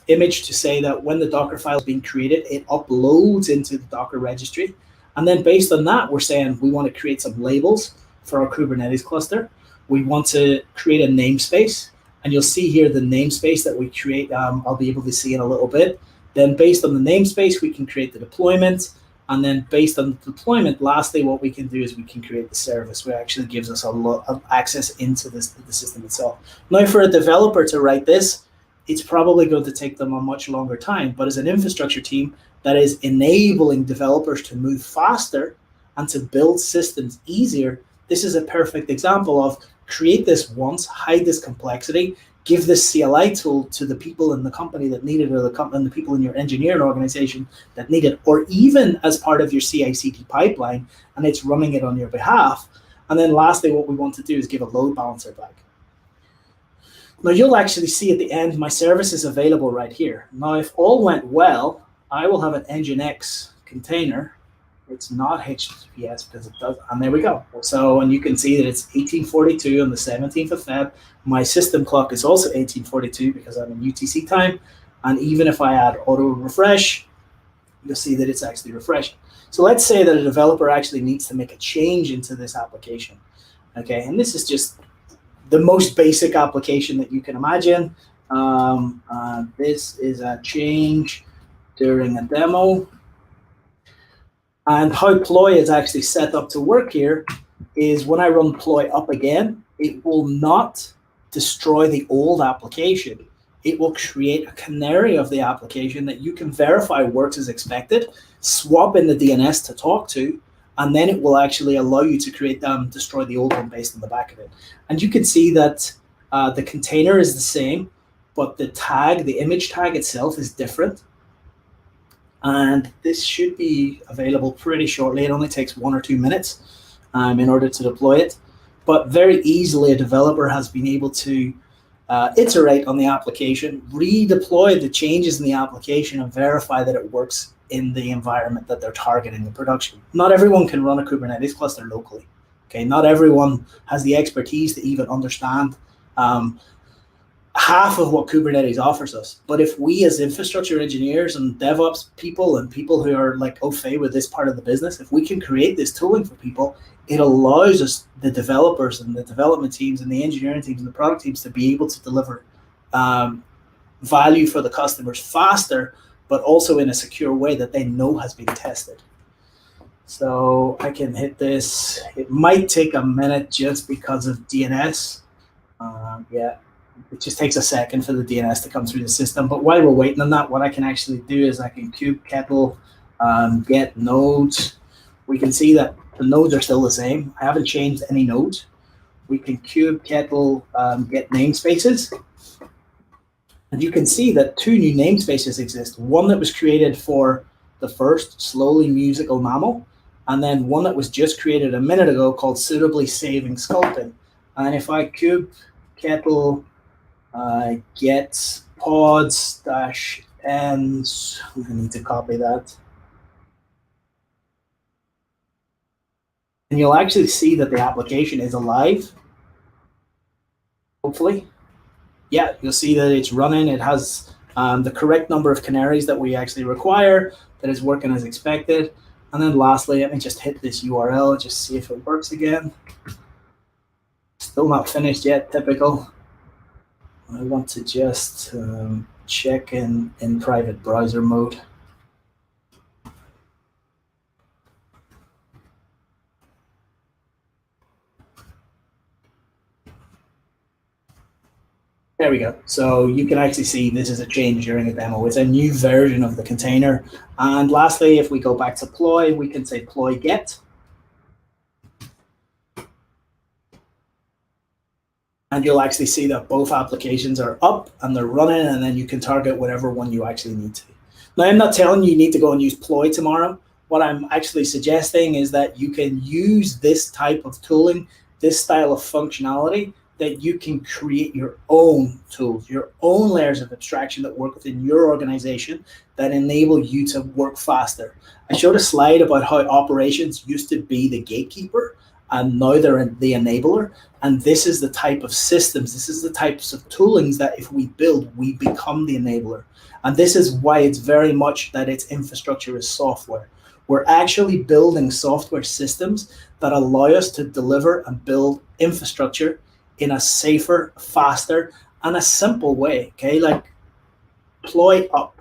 image to say that when the Docker file is being created, it uploads into the Docker registry. And then based on that, we're saying we want to create some labels for our Kubernetes cluster. We want to create a namespace, and you'll see here the namespace that we create. I'll be able to see in a little bit. Then based on the namespace, we can create the deployment. And then based on the deployment, lastly, what we can do is we can create the service, which actually gives us a lot of access into the system itself. Now, for a developer to write this, it's probably going to take them a much longer time. But as an infrastructure team that is enabling developers to move faster and to build systems easier, this is a perfect example of create this once, hide this complexity, give this CLI tool to the people in the company that need it, or the people in your engineering organization that need it, or even as part of your CI/CD pipeline, and it's running it on your behalf. And then lastly, what we want to do is give a load balancer back. Now you'll actually see at the end, my service is available right here. Now, if all went well, I will have an Nginx container. It's not HTTPS because it does, and there we go. So, and you can see that it's 1842 on the 17th of Feb. My system clock is also 1842 because I'm in UTC time. And even if I add auto refresh, you'll see that it's actually refreshing. So let's say that a developer actually needs to make a change into this application. Okay, and this is just the most basic application that you can imagine. This is a change during a demo. And how ploy is actually set up to work here is when I run ploy up again, it will not destroy the old application. It will create a canary of the application that you can verify works as expected, swap in the DNS to talk to, and then it will actually allow you to destroy the old one based on the back of it. And you can see that the container is the same, but the tag, the image tag itself is different. And this should be available pretty shortly. It only takes 1 or 2 minutes in order to deploy it. But very easily, a developer has been able to iterate on the application, redeploy the changes in the application, and verify that it works in the environment that they're targeting in production. Not everyone can run a Kubernetes cluster locally. Okay, not everyone has the expertise to even understand half of what Kubernetes offers us. But if we as infrastructure engineers and DevOps people and people who are like au fait with this part of the business, if we can create this tooling for people, it allows us, the developers and the development teams and the engineering teams and the product teams, to be able to deliver value for the customers faster, but also in a secure way that they know has been tested. So I can hit this. It might take a minute just because of DNS. Yeah. It just takes a second for the DNS to come through the system. But while we're waiting on that, what I can actually do is I can kubectl get nodes. We can see that the nodes are still the same. I haven't changed any nodes. We can kubectl get namespaces. And you can see that 2 new namespaces exist. One that was created for the first slowly musical mammal, and then one that was just created a minute ago called suitably saving sculpting. And if I kubectl get pods dash ends, we need to copy that. And you'll actually see that the application is alive. Hopefully. Yeah, you'll see that it's running. It has the correct number of canaries that we actually require, that is working as expected. And then lastly, let me just hit this URL, just see if it works again. Still not finished yet, typical. I want to just check in private browser mode. There we go. So you can actually see this is a change during a demo. It's a new version of the container. And lastly, if we go back to ploy, we can say ploy get. And you'll actually see that both applications are up and they're running, and then you can target whatever one you actually need to. Now, I'm not telling you need to go and use ploy tomorrow. What I'm actually suggesting is that you can use this type of tooling, this style of functionality, that you can create your own tools, your own layers of abstraction that work within your organization that enable you to work faster. I showed a slide about how operations used to be the gatekeeper, and now they're the enabler. And this is the type of systems, this is the types of toolings that if we build, we become the enabler. And this is why it's very much that its infrastructure is software. We're actually building software systems that allow us to deliver and build infrastructure in a safer, faster, and a simple way, okay? Like ploy up.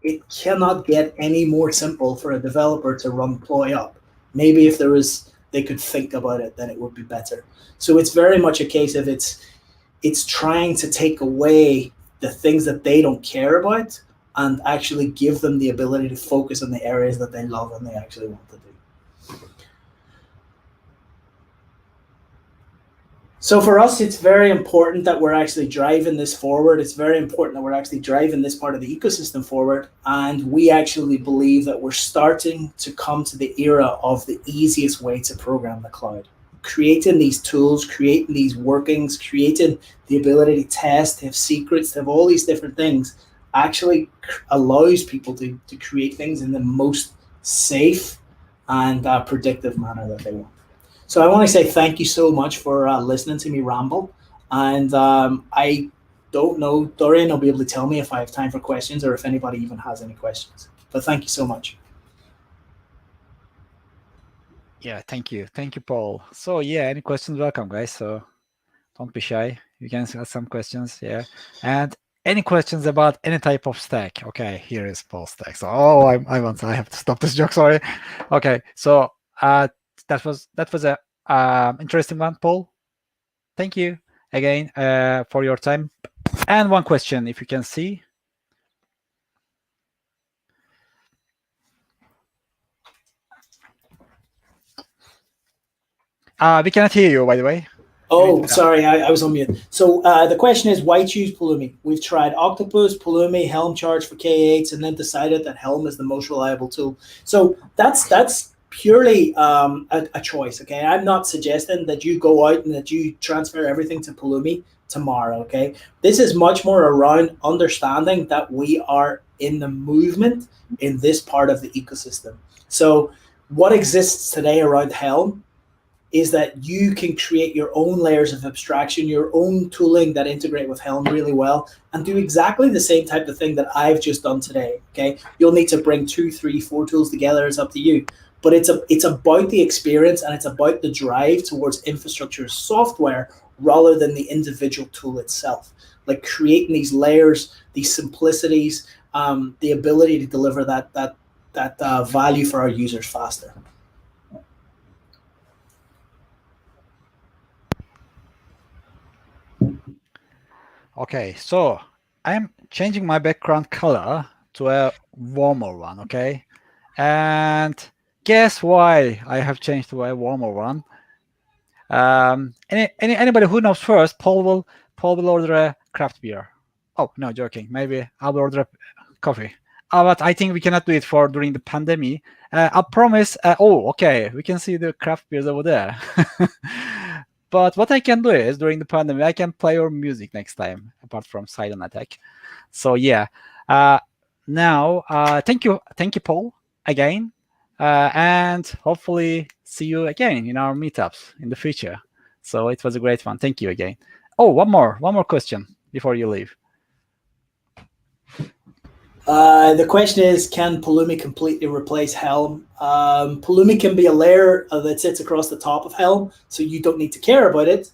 It cannot get any more simple for a developer to run ploy up. Maybe if they could think about it, then it would be better. So it's very much a case of it's trying to take away the things that they don't care about and actually give them the ability to focus on the areas that they love and they actually want to do. So for us, it's very important that we're actually driving this forward. It's very important that we're actually driving this part of the ecosystem forward. And we actually believe that we're starting to come to the era of the easiest way to program the cloud. creating these tools, creating these workings, creating the ability to test, to have secrets, to have all these different things actually allows people to create things in the most safe and predictive manner that they want. So I want to say thank you so much for listening to me ramble. And I don't know, Dorian will be able to tell me if I have time for questions or if anybody even has any questions. But thank you so much. Yeah, thank you, Paul. So yeah, any questions? Welcome, guys. So don't be shy. You can ask some questions. Yeah, and any questions about any type of stack? Okay, here is Paul's stack. So I have to stop this joke. Sorry. Okay, so that was a interesting one, Paul. Thank you again for your time. And one question, if you can see. We cannot hear you, by the way. Oh, sorry, I was on mute. So the question is, why choose Pulumi? We've tried Octopus, Pulumi, Helm charge for K8s, and then decided that Helm is the most reliable tool. So that's purely a choice. Okay, I'm not suggesting that you go out and that you transfer everything to Pulumi tomorrow. Okay, this is much more around understanding that we are in the movement in this part of the ecosystem. So what exists today around Helm is that you can create your own layers of abstraction, your own tooling that integrate with Helm really well, and do exactly the same type of thing that I've just done today. Okay, you'll need to bring 2, 3, 4 tools together. It's up to you, but it's about the experience and it's about the drive towards infrastructure software rather than the individual tool itself. Like creating these layers, these simplicities, the ability to deliver that value for our users faster. Okay, so I'm changing my background color to a warmer one, okay? And guess why I have changed to a warmer one? Anybody who knows first, Paul will order a craft beer. Oh, no, joking. Maybe I'll order a coffee. But I think we cannot do it for during the pandemic. I promise. Oh, okay. We can see the craft beers over there. But what I can do is during the pandemic, I can play your music next time, apart from Silent Attack. So yeah. Now, thank you, Paul, again, and hopefully see you again in our meetups in the future. So it was a great one. Thank you again. Oh, one more question before you leave. The question is, can Pulumi completely replace Helm? Pulumi can be a layer that sits across the top of Helm, so you don't need to care about it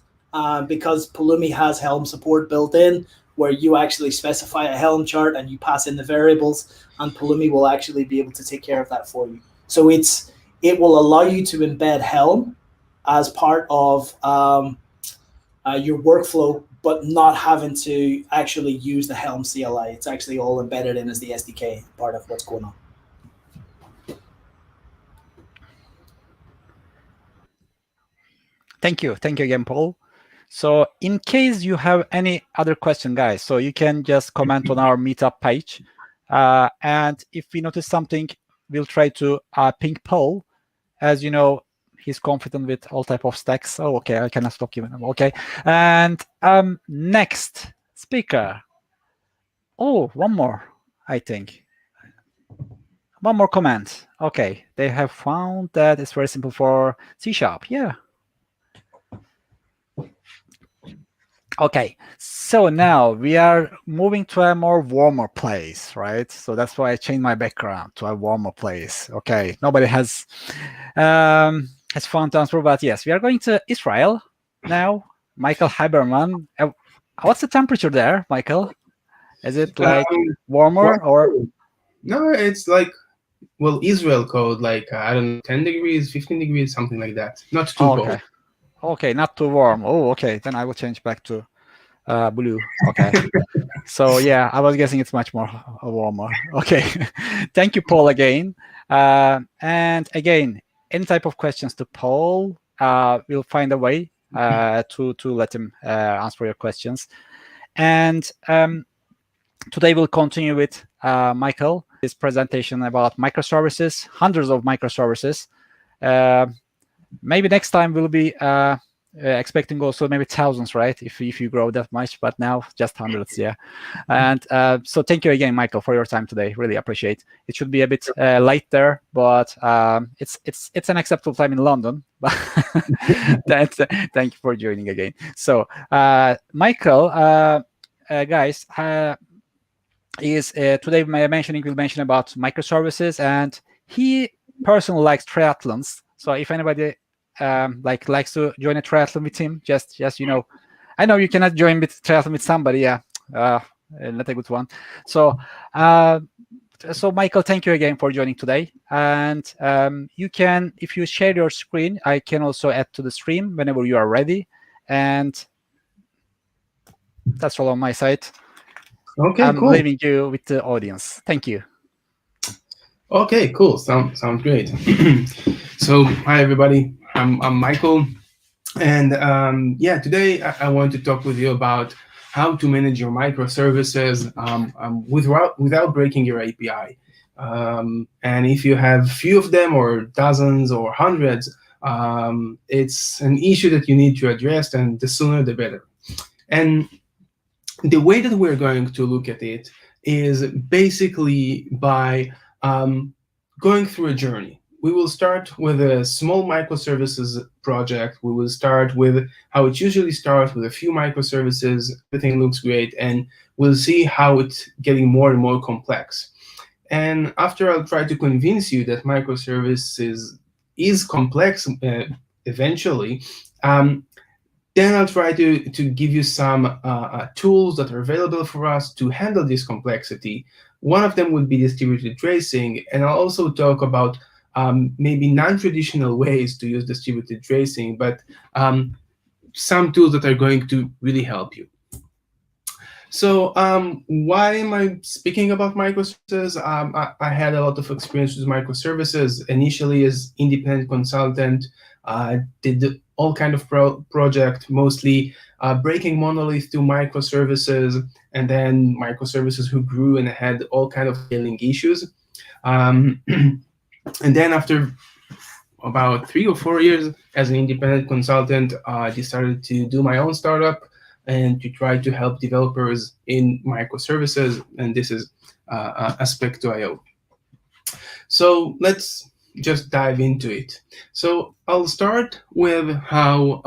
because Pulumi has Helm support built in, where you actually specify a Helm chart and you pass in the variables, and Pulumi will actually be able to take care of that for you. So it will allow you to embed Helm as part of your workflow, but not having to actually use the Helm CLI. It's actually all embedded in as the SDK part of what's going on. Thank you again, Paul. So in case you have any other question, guys, so you can just comment on our meetup page. And if we notice something, we'll try to ping Paul. As you know, he's confident with all type of stacks. Oh, okay, I cannot stop giving him. Okay, and next speaker. Oh, one more, I think. One more comment. Okay, they have found that it's very simple for C#. Yeah. Okay, so now we are moving to a more warmer place, right? So that's why I changed my background to a warmer place. Okay, nobody has fun to answer, but yes, we are going to Israel now. Michael Haberman. What's the temperature there, Michael? Is it like warmer or? No, it's like, well, Israel code, like, I don't know, 10 degrees, 15 degrees, something like that. Not too cold. Okay, not too warm. Oh, okay, then I will change back to blue. Okay. So yeah, I was guessing it's much more warmer. Okay. Thank you, Paul, again. And again, any type of questions to Paul, we'll find a way to let him answer your questions. And today we'll continue with Michael, his presentation about microservices, hundreds of microservices. maybe next time we'll be expecting also maybe thousands, right? If you grow that much, but now just hundreds, yeah. And so thank you again, Michael, for your time today. Really appreciate. It should be a bit late there, but it's an acceptable time in London. Thank you for joining again. So Michael, guys, is today we'll mention about microservices, and he personally likes triathlons. So if anybody likes to join a triathlon with him, just I know you cannot join with triathlon with somebody, yeah, not a good one. So Michael, thank you again for joining today. And you can, if you share your screen, I can also add to the stream whenever you are ready. And that's all on my side. Okay, I'm cool. leaving you with the audience. Thank you. Okay, cool. Sounds great. So, hi everybody. I'm Michael, and today I want to talk with you about how to manage your microservices without breaking your API. And if you have few of them, or dozens, or hundreds, it's an issue that you need to address, and the sooner the better. And the way that we're going to look at it is basically by going through a journey. We will start with a small microservices project. We will start with how it usually starts, with a few microservices. Everything looks great, and we'll see how it's getting more and more complex. And after I'll try to convince you that microservices is complex eventually, then I'll try to give you some tools that are available for us to handle this complexity. One of them would be distributed tracing, and I'll also talk about maybe non-traditional ways to use distributed tracing, but some tools that are going to really help you. So why am I speaking about microservices? I had a lot of experience with microservices. Initially as independent consultant, did all kind of project, mostly breaking monolith to microservices, and then microservices who grew and had all kind of scaling issues. And then after about 3 or 4 years as an independent consultant, I decided to do my own startup and to try to help developers in microservices, and this is Aspecto.io. So let's just dive into it. So I'll start with how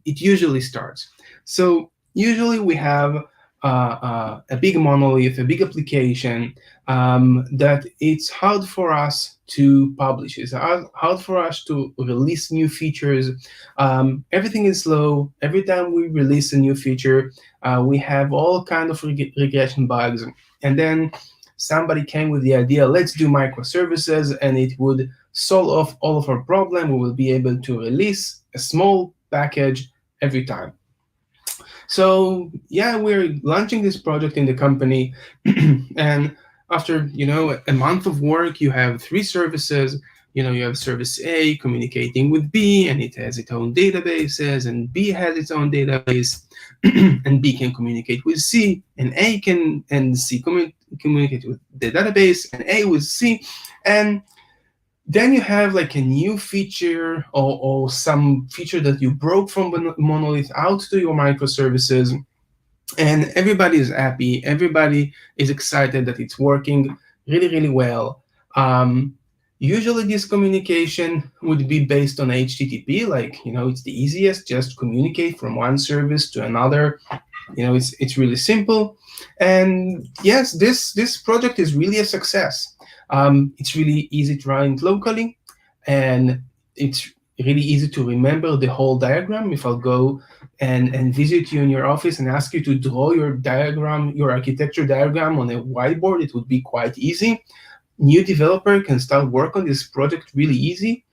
it usually starts. So usually we have a big monolith, a big application that it's hard for us to publish. It's hard for us to release new features. Everything is slow. Every time we release a new feature, we have all kind of regression bugs. And then somebody came with the idea, let's do microservices, and it would solve off all of our problem. We will be able to release a small package every time. So yeah, we're launching this project in the company, and after a month of work, you have 3 services. You have service A communicating with B, and it has its own databases, and B has its own database, and B can communicate with C, and A can and C communicate with the database, and A with C, and then you have like a new feature or some feature that you broke from the monolith out to your microservices, and everybody is happy. Everybody is excited that it's working really, really well. Usually this communication would be based on HTTP, it's the easiest, just communicate from one service to another. It's really simple. And yes, this project is really a success. It's really easy to run it locally, and it's really easy to remember the whole diagram. If I'll go and visit you in your office and ask you to draw your diagram, your architecture diagram on a whiteboard, it would be quite easy. New developer can start work on this project really easy.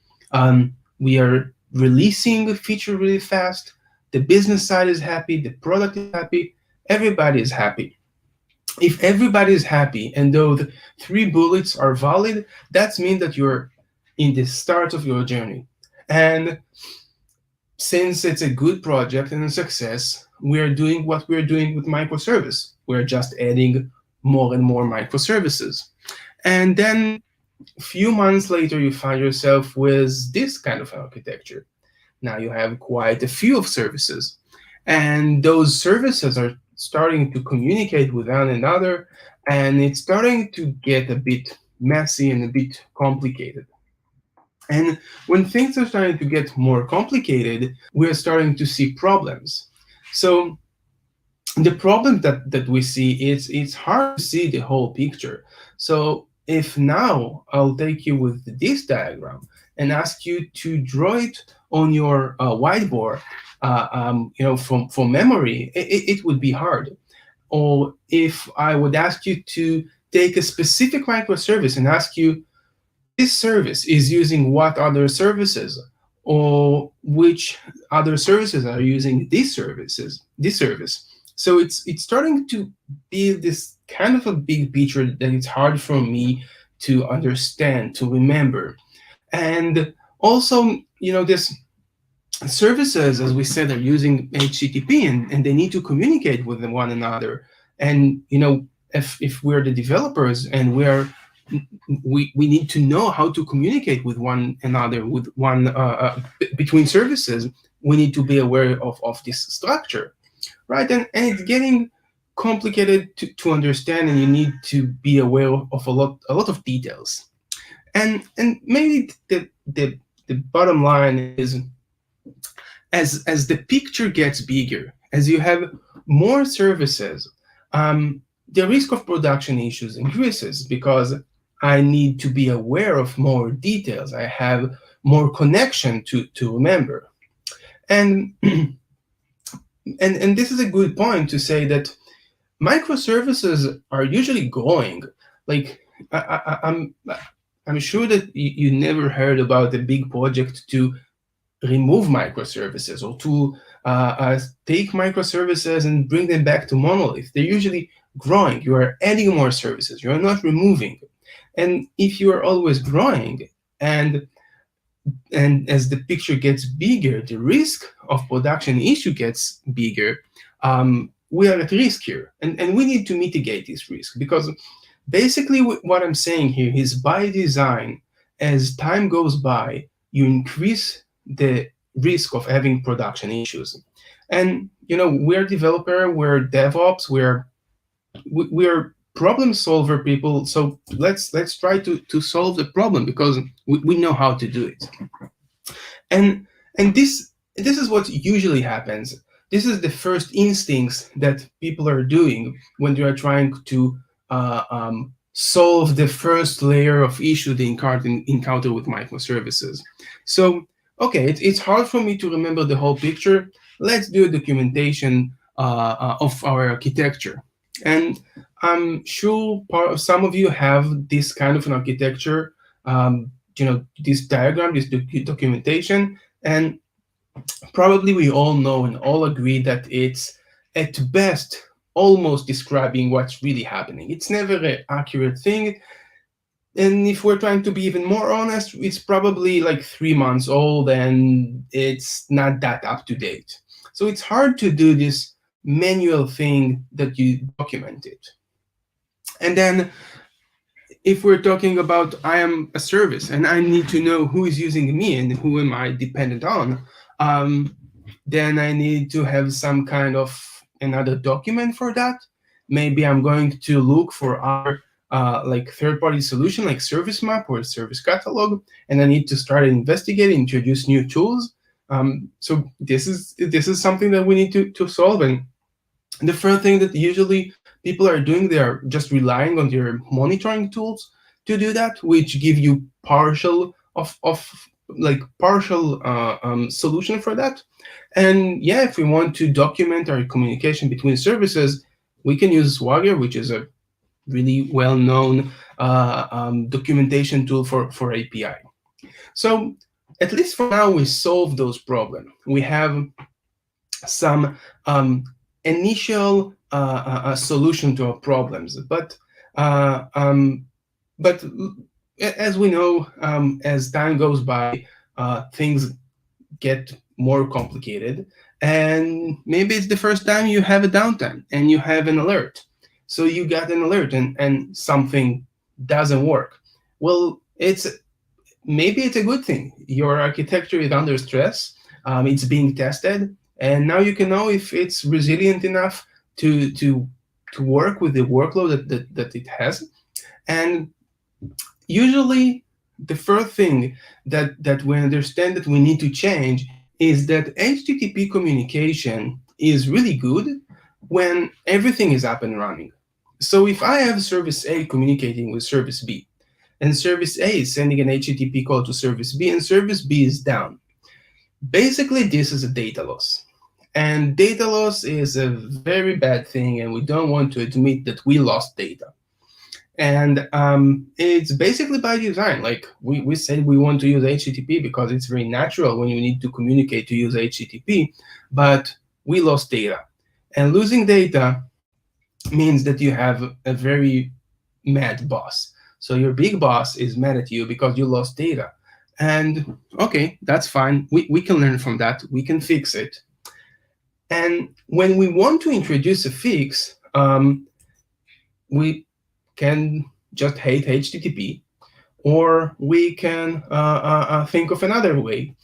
We are releasing a feature really fast. The business side is happy. The product is happy. Everybody is happy. If everybody is happy and those 3 bullets are valid, that means that you're in the start of your journey. And since it's a good project and a success, we are doing what we're doing with microservice. We're just adding more and more microservices. And then a few months later, you find yourself with this kind of architecture. Now you have quite a few of services, and those services are starting to communicate with one another, and it's starting to get a bit messy and a bit complicated. And when things are starting to get more complicated, we're starting to see problems. So the problem that we see is it's hard to see the whole picture. So if now I'll take you with this diagram and ask you to draw it on your whiteboard, from memory, it would be hard. Or if I would ask you to take a specific microservice and ask you, this service is using what other services, or which other services are using this service. So it's starting to be this kind of a big picture that it's hard for me to understand, to remember. And also, this services, as we said, are using HTTP, and they need to communicate with one another. And if we're the developers and we need to know how to communicate with one another, with between services. We need to be aware of this structure, right? And it's getting complicated to understand, and you need to be aware of a lot of details. And maybe the bottom line is, as the picture gets bigger, as you have more services, the risk of production issues increases, because I need to be aware of more details. I have more connection to remember. And and this is a good point to say that microservices are usually growing. Like I'm sure that you never heard about a big project to remove microservices, or to take microservices and bring them back to monolith. They're usually growing. You are adding more services. You are not removing. And if you are always growing, and as the picture gets bigger, the risk of production issue gets bigger, we are at risk here. And we need to mitigate this risk, because basically what I'm saying here is, by design, as time goes by, you increase the risk of having production issues. And we're developer, we're DevOps, we're problem solver people. So let's try to solve the problem, because we know how to do it. And this is what usually happens. This is the first instincts that people are doing when they are trying to solve the first layer of issue they encounter with microservices. So okay, it's hard for me to remember the whole picture. Let's do a documentation of our architecture. And I'm sure some of you have this kind of an architecture, this diagram, this documentation, and probably we all know and all agree that it's at best almost describing what's really happening. It's never an accurate thing. And if we're trying to be even more honest, it's probably like 3 months old, and it's not that up to date. So it's hard to do this manual thing that you document it. And then if we're talking about, I am a service and I need to know who is using me and who am I dependent on, then I need to have some kind of another document for that. Maybe I'm going to look for other like third-party solution, like Service Map or Service Catalog, and I need to start investigating, introduce new tools. So this is something that we need to solve. And the first thing that usually people are doing, they are just relying on their monitoring tools to do that, which give you partial solution for that. And yeah, if we want to document our communication between services, we can use Swagger, which is a really well-known documentation tool for API. So at least for now, we solve those problems. We have some initial solution to our problems, but as we know, as time goes by, things get more complicated, and maybe it's the first time you have a downtime and you have an alert. So you got an alert and something doesn't work. Well, it's maybe it's a good thing. Your architecture is under stress. It's being tested, and now you can know if it's resilient enough to work with the workload that it has. And usually, the first thing that we understand that we need to change is that HTTP communication is really good when everything is up and running. So if I have service A communicating with service B, and service A is sending an HTTP call to service B, and service B is down, basically this is a data loss. And data loss is a very bad thing, and we don't want to admit that we lost data. And it's basically by design. Like we said, we want to use HTTP because it's very natural when you need to communicate to use HTTP, but we lost data. And losing data means that you have a very mad boss. So your big boss is mad at you because you lost data. And okay, that's fine. We can learn from that. We can fix it. And when we want to introduce a fix, we can just hate HTTP, or we can think of another way,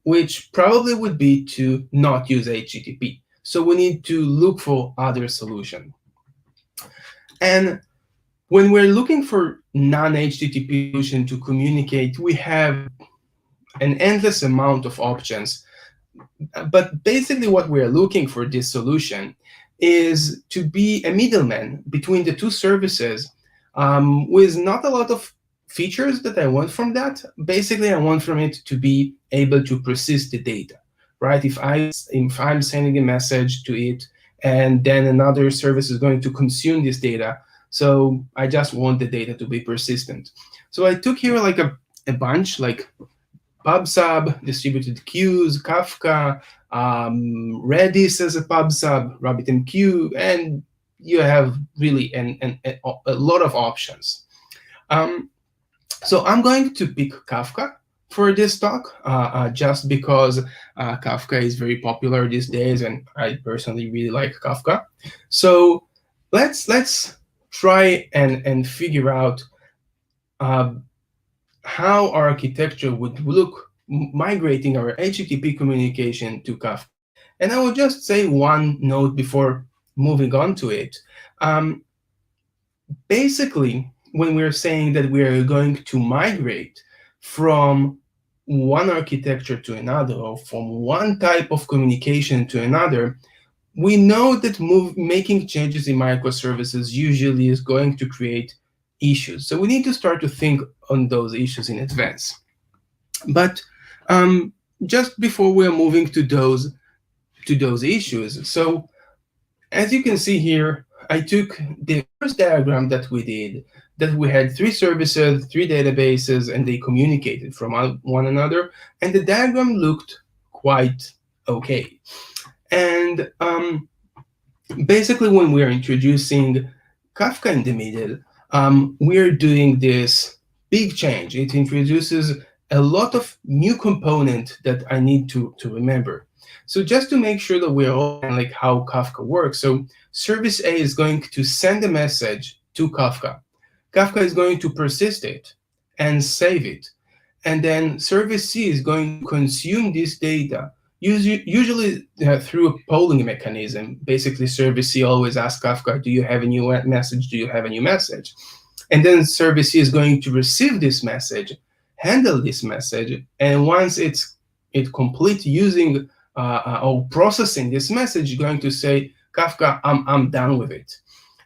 which probably would be to not use HTTP. So we need to look for other solution. And when we're looking for non-HTTP solution to communicate, we have an endless amount of options. But basically what we're looking for this solution is to be a middleman between the two services with not a lot of features that I want from that. Basically, I want from it to be able to persist the data, right? If I'm sending a message to it and then another service is going to consume this data, so I just want the data to be persistent. So I took here like a bunch, like PubSub, distributed queues, Kafka, Redis as a PubSub, RabbitMQ, and you have really a lot of options. So I'm going to pick Kafka for this talk, just because Kafka is very popular these days, and I personally really like Kafka. So let's try and figure out how our architecture would look migrating our HTTP communication to Kafka. And I will just say one note before moving on to it. Basically, when we're saying that we are going to migrate from one architecture to another, or from one type of communication to another, we know that making changes in microservices usually is going to create issues. So we need to start to think on those issues in advance. But just before we're moving to those issues, so as you can see here, I took the first diagram that we did, that we had 3 services, 3 databases, and they communicated from one another, and the diagram looked quite okay. And basically, when we're introducing Kafka in the middle, we're doing this big change. It introduces a lot of new component that I need to remember. So just to make sure that we're all like how Kafka works. So service A is going to send a message to Kafka. Kafka is going to persist it and save it. And then service C is going to consume this data, usually through a polling mechanism. Basically, service C always asks Kafka, do you have a new message? Do you have a new message? And then service C is going to receive this message, handle this message, and once it complete using or processing this message, going to say, Kafka, I'm done with it.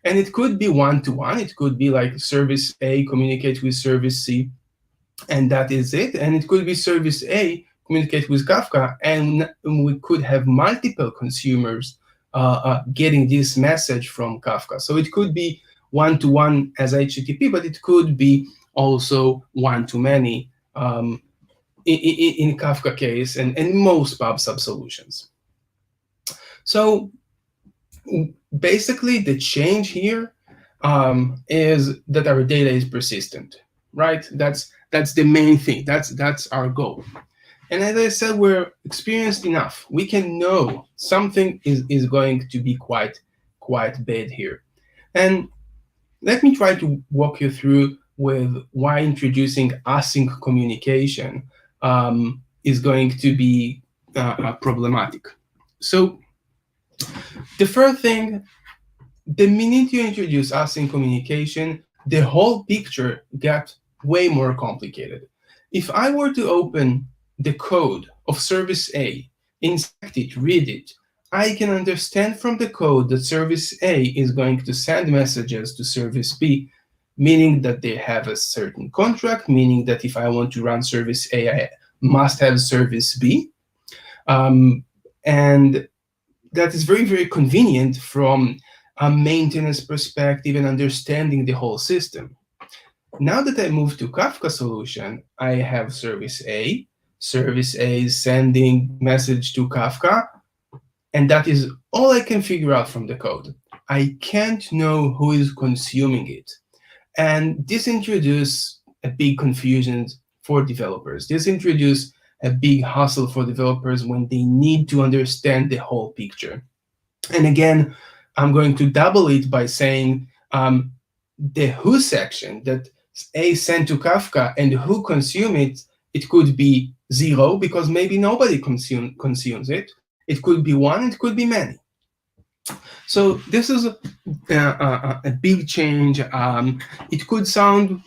And it could be one-to-one. It could be like service A communicate with service C, and that is it. And it could be service A communicate with Kafka, and we could have multiple consumers getting this message from Kafka. So it could be one-to-one as HTTP, but it could be also one-to-many in Kafka case and most PubSub solutions. So basically, the change here is that our data is persistent, right? That's the main thing. That's our goal. And as I said, we're experienced enough. We can know something is going to be quite bad here. And let me try to walk you through with why introducing async communication is going to be problematic. So the first thing, the minute you introduce async communication, the whole picture got way more complicated. If I were to open the code of service A, inspect it, read it, I can understand from the code that service A is going to send messages to service B, meaning that they have a certain contract, meaning that if I want to run service A, I must have service B. And that is very, very convenient from a maintenance perspective and understanding the whole system. Now that I moved to Kafka solution, I have service A. Service A is sending message to Kafka, and that is all I can figure out from the code. I can't know who is consuming it. And this introduces a big confusion for developers. This introduces a big hassle for developers when they need to understand the whole picture. And again, I'm going to double it by saying the who section that A sent to Kafka and who consume it, it could be 0 because maybe nobody consumes it. It could be 1, it could be many. So this is a big change. It could sound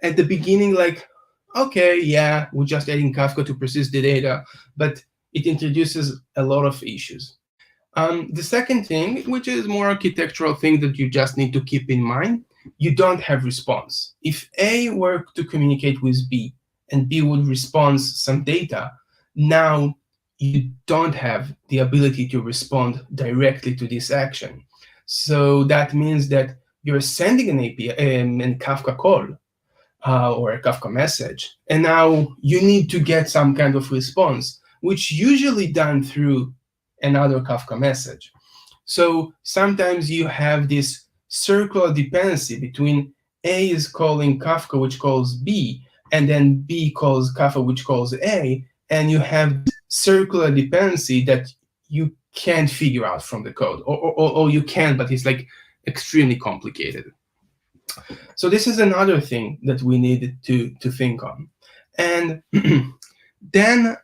at the beginning like, okay, yeah, we're just adding Kafka to persist the data, but it introduces a lot of issues. The second thing, which is more architectural thing that you just need to keep in mind, you don't have response. If A were to communicate with B and B would respond some data, now you don't have the ability to respond directly to this action. So that means that you're sending an API and Kafka call or a Kafka message, and now you need to get some kind of response, which usually done through another Kafka message. So sometimes you have this circular dependency between A is calling Kafka, which calls B, and then B calls Kafka, which calls A, and you have circular dependency that you can't figure out from the code, or you can, but it's like extremely complicated. So this is another thing that we need to think on. And then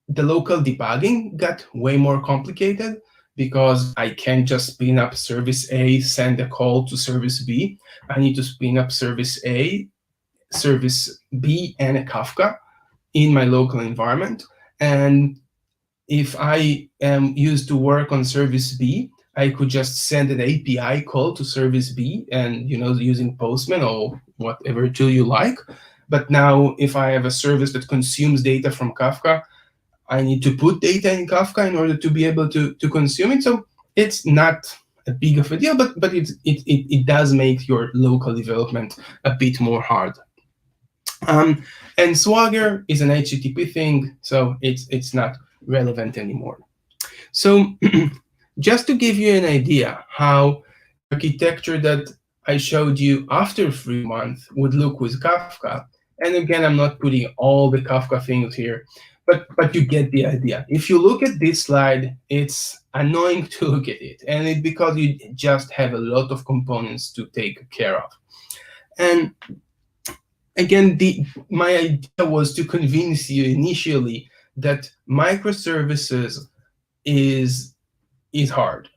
the local debugging got way more complicated because I can't just spin up service A, send a call to service B. I need to spin up service A, service B, and a Kafka in my local environment. And if I am used to work on service B, I could just send an API call to service B and, using Postman or whatever tool you like. But now if I have a service that consumes data from Kafka, I need to put data in Kafka in order to be able to consume it. So it's not a big of a deal, but it does make your local development a bit more hard. And Swagger is an HTTP thing, so it's not relevant anymore. So just to give you an idea how architecture that I showed you after 3 months would look with Kafka, and again, I'm not putting all the Kafka things here, but you get the idea. If you look at this slide, it's annoying to look at it, and it's because you just have a lot of components to take care of. And again, my idea was to convince you initially that microservices is hard,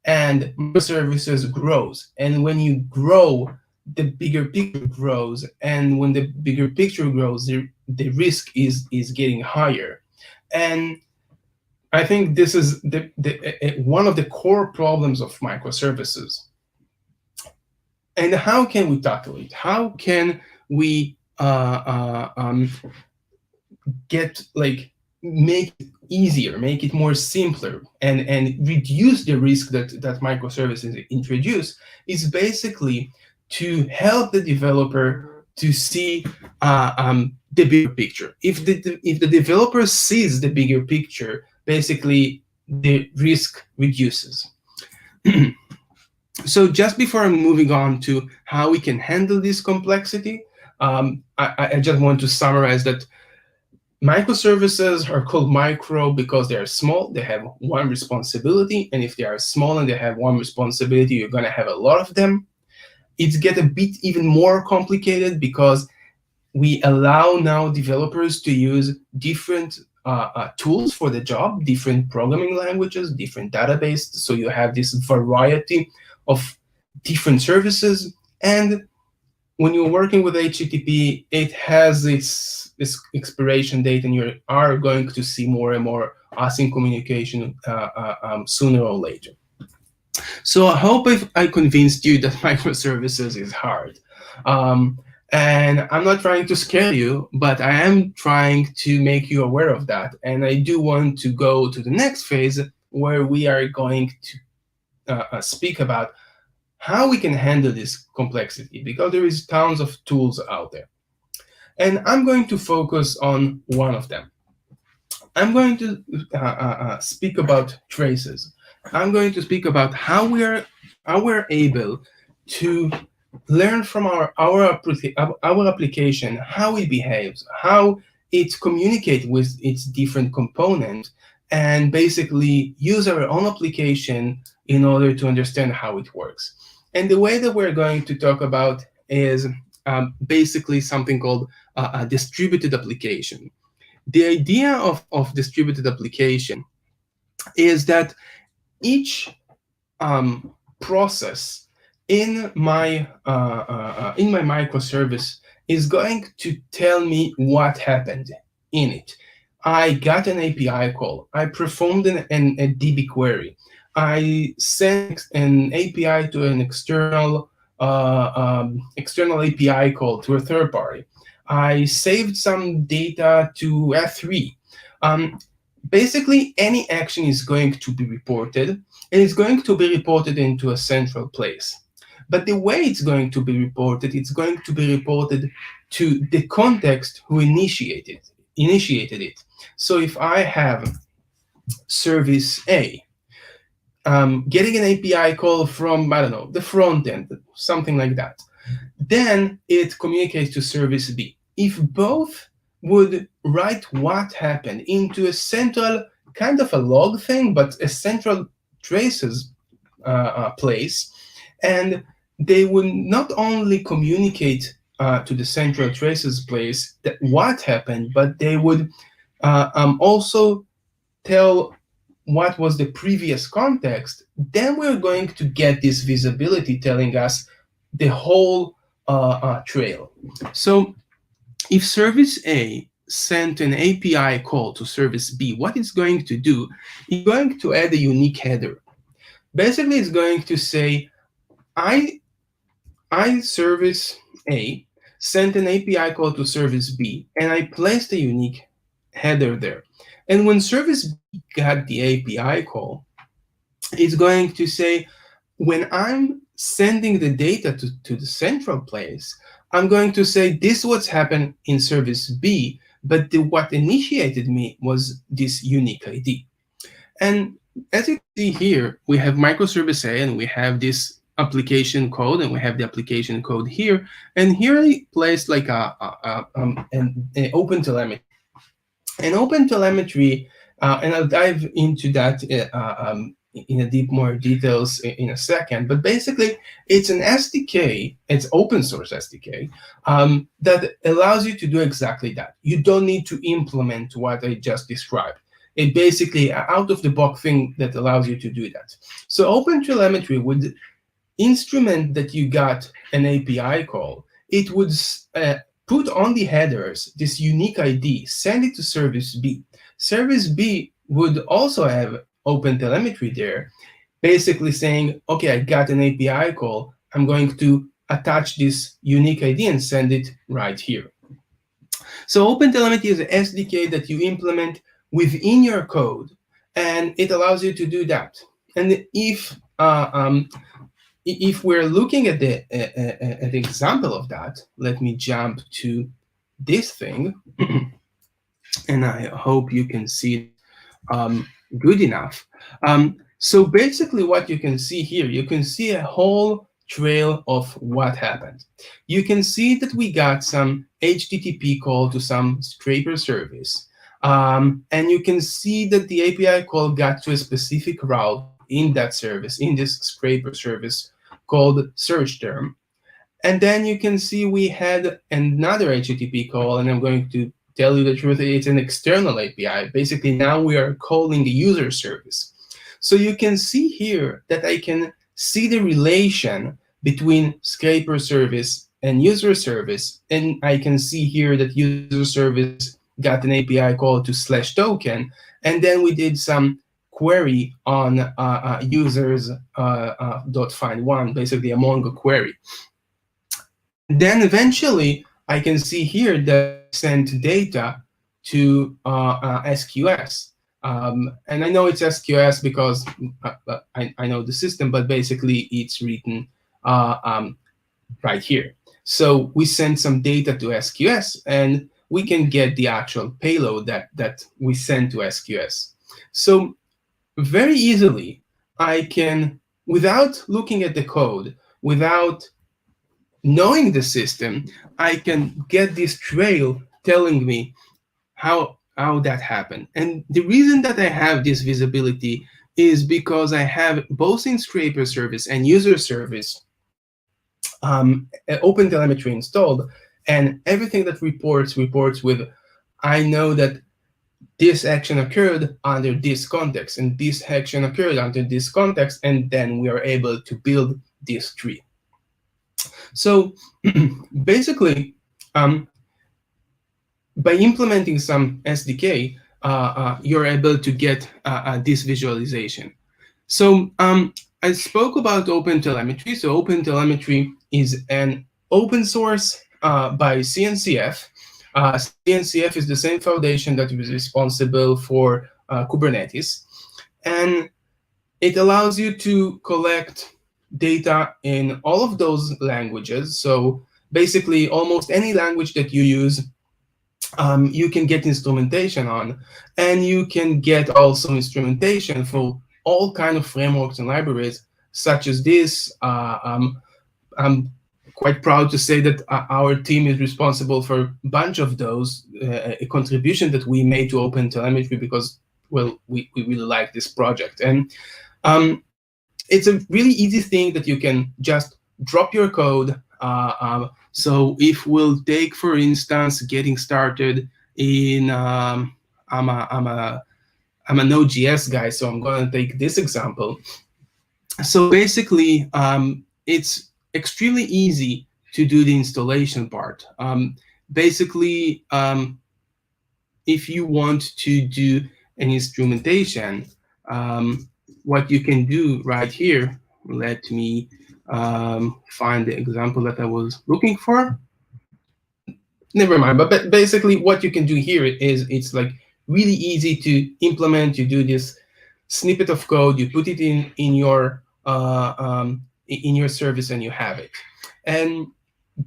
and microservices grows. And when you grow, the bigger picture grows, and when the bigger picture grows, the risk is getting higher. And I think this is one of the core problems of microservices. And how can we tackle it? How can we make it easier, make it more simpler, and reduce the risk that microservices introduce? Is basically to help the developer to see the bigger picture. If the developer sees the bigger picture, basically the risk reduces. So just before I'm moving on to how we can handle this complexity, I just want to summarize that microservices are called micro because they are small, they have one responsibility, and if they are small and they have one responsibility, you're going to have a lot of them. It's get a bit even more complicated because we allow now developers to use different tools for the job, different programming languages, different databases. So you have this variety of different services. And when you're working with HTTP, it has its expiration date, and you are going to see more and more async communication sooner or later. So I hope I convinced you that microservices is hard. And I'm not trying to scare you, but I am trying to make you aware of that. And I do want to go to the next phase where we are going to speak about how we can handle this complexity, because there is tons of tools out there. And I'm going to focus on one of them. I'm going to speak about traces. I'm going to speak about how we're able to learn from our application, how it behaves, how it communicates with its different components, and basically use our own application in order to understand how it works. And the way that we're going to talk about is basically something called a distributed application. The idea of distributed application is that each process in my microservice is going to tell me what happened in it. I got an API call. I performed a DB query. I sent an API to an external API call to a third party. I saved some data to S3. Basically, any action is going to be reported, and it's going to be reported into a central place. But the way it's going to be reported, it's going to be reported to the context who initiated it. So if I have service A, getting an API call from, I don't know, the front end, something like that, then it communicates to service B. If both would write what happened into a central, kind of a log thing, but a central traces place, and they would not only communicate to the central traces place that what happened, but they would also tell what was the previous context, then we're going to get this visibility telling us the whole trail. So if service A sent an API call to service B, what it's going to do, it's going to add a unique header. Basically, it's going to say, I service A sent an API call to service B, and I placed a unique header there. And when service B got the API call, it's going to say, when I'm sending the data to the central place, I'm going to say this is what's happened in service B, but what initiated me was this unique ID. And as you see here, we have microservice A, and we have this application code, and we have the application code here. And here I placed like an open telemetry. And open telemetry, and I'll dive into that in a deep more details in a second, but basically it's an SDK, it's open source SDK, that allows you to do exactly that. You don't need to implement what I just described. It basically an out-of-the-box thing that allows you to do that. So open telemetry would instrument that you got an API call. It would put on the headers this unique ID, send it to service B. Service B would also have open telemetry there, basically saying, okay, I got an API call. I'm going to attach this unique ID and send it right here. So open telemetry is an SDK that you implement within your code, and it allows you to do that. And if we're looking at the example of that, let me jump to this thing, and I hope you can see good enough. So basically what you can see here, you can see a whole trail of what happened. You can see that we got some HTTP call to some scraper service. And you can see that the API call got to a specific route in that service, in this scraper service called search term. And then you can see we had another HTTP call, and I'm going to tell you the truth, it's an external API. Basically, now we are calling the user service. So you can see here that I can see the relation between scraper service and user service. And I can see here that user service got an API call to /token. And then we did some query on users .find one, basically a Mongo query. And then eventually, I can see here that we sent data to SQS. And I know it's SQS because I know the system, but basically it's written right here. So we send some data to SQS, and we can get the actual payload that we send to SQS. So very easily, I can, without looking at the code, without knowing the system, I can get this trail telling me how that happened. And the reason that I have this visibility is because I have both in scraper service and user service OpenTelemetry installed, and everything that reports with, I know that this action occurred under this context, and this action occurred under this context, and then we are able to build this tree. So basically, by implementing some SDK, you're able to get this visualization. So I spoke about OpenTelemetry. So OpenTelemetry is an open source by CNCF. CNCF is the same foundation that is responsible for Kubernetes. And it allows you to collect data in all of those languages. So basically, almost any language that you use, you can get instrumentation on. And you can get also instrumentation for all kind of frameworks and libraries, such as this. I'm quite proud to say that our team is responsible for a bunch of those, a contribution that we made to OpenTelemetry because, well, we really like this project. And it's a really easy thing that you can just drop your code. So if we'll take, for instance, getting started in, I'm a Node.js guy, so I'm going to take this example. So basically, it's extremely easy to do the installation part. Basically, if you want to do an instrumentation, what you can do right here, let me find the example that I was looking for. Never mind, but basically what you can do here is it's like really easy to implement. You do this snippet of code, you put it in your service, and you have it. And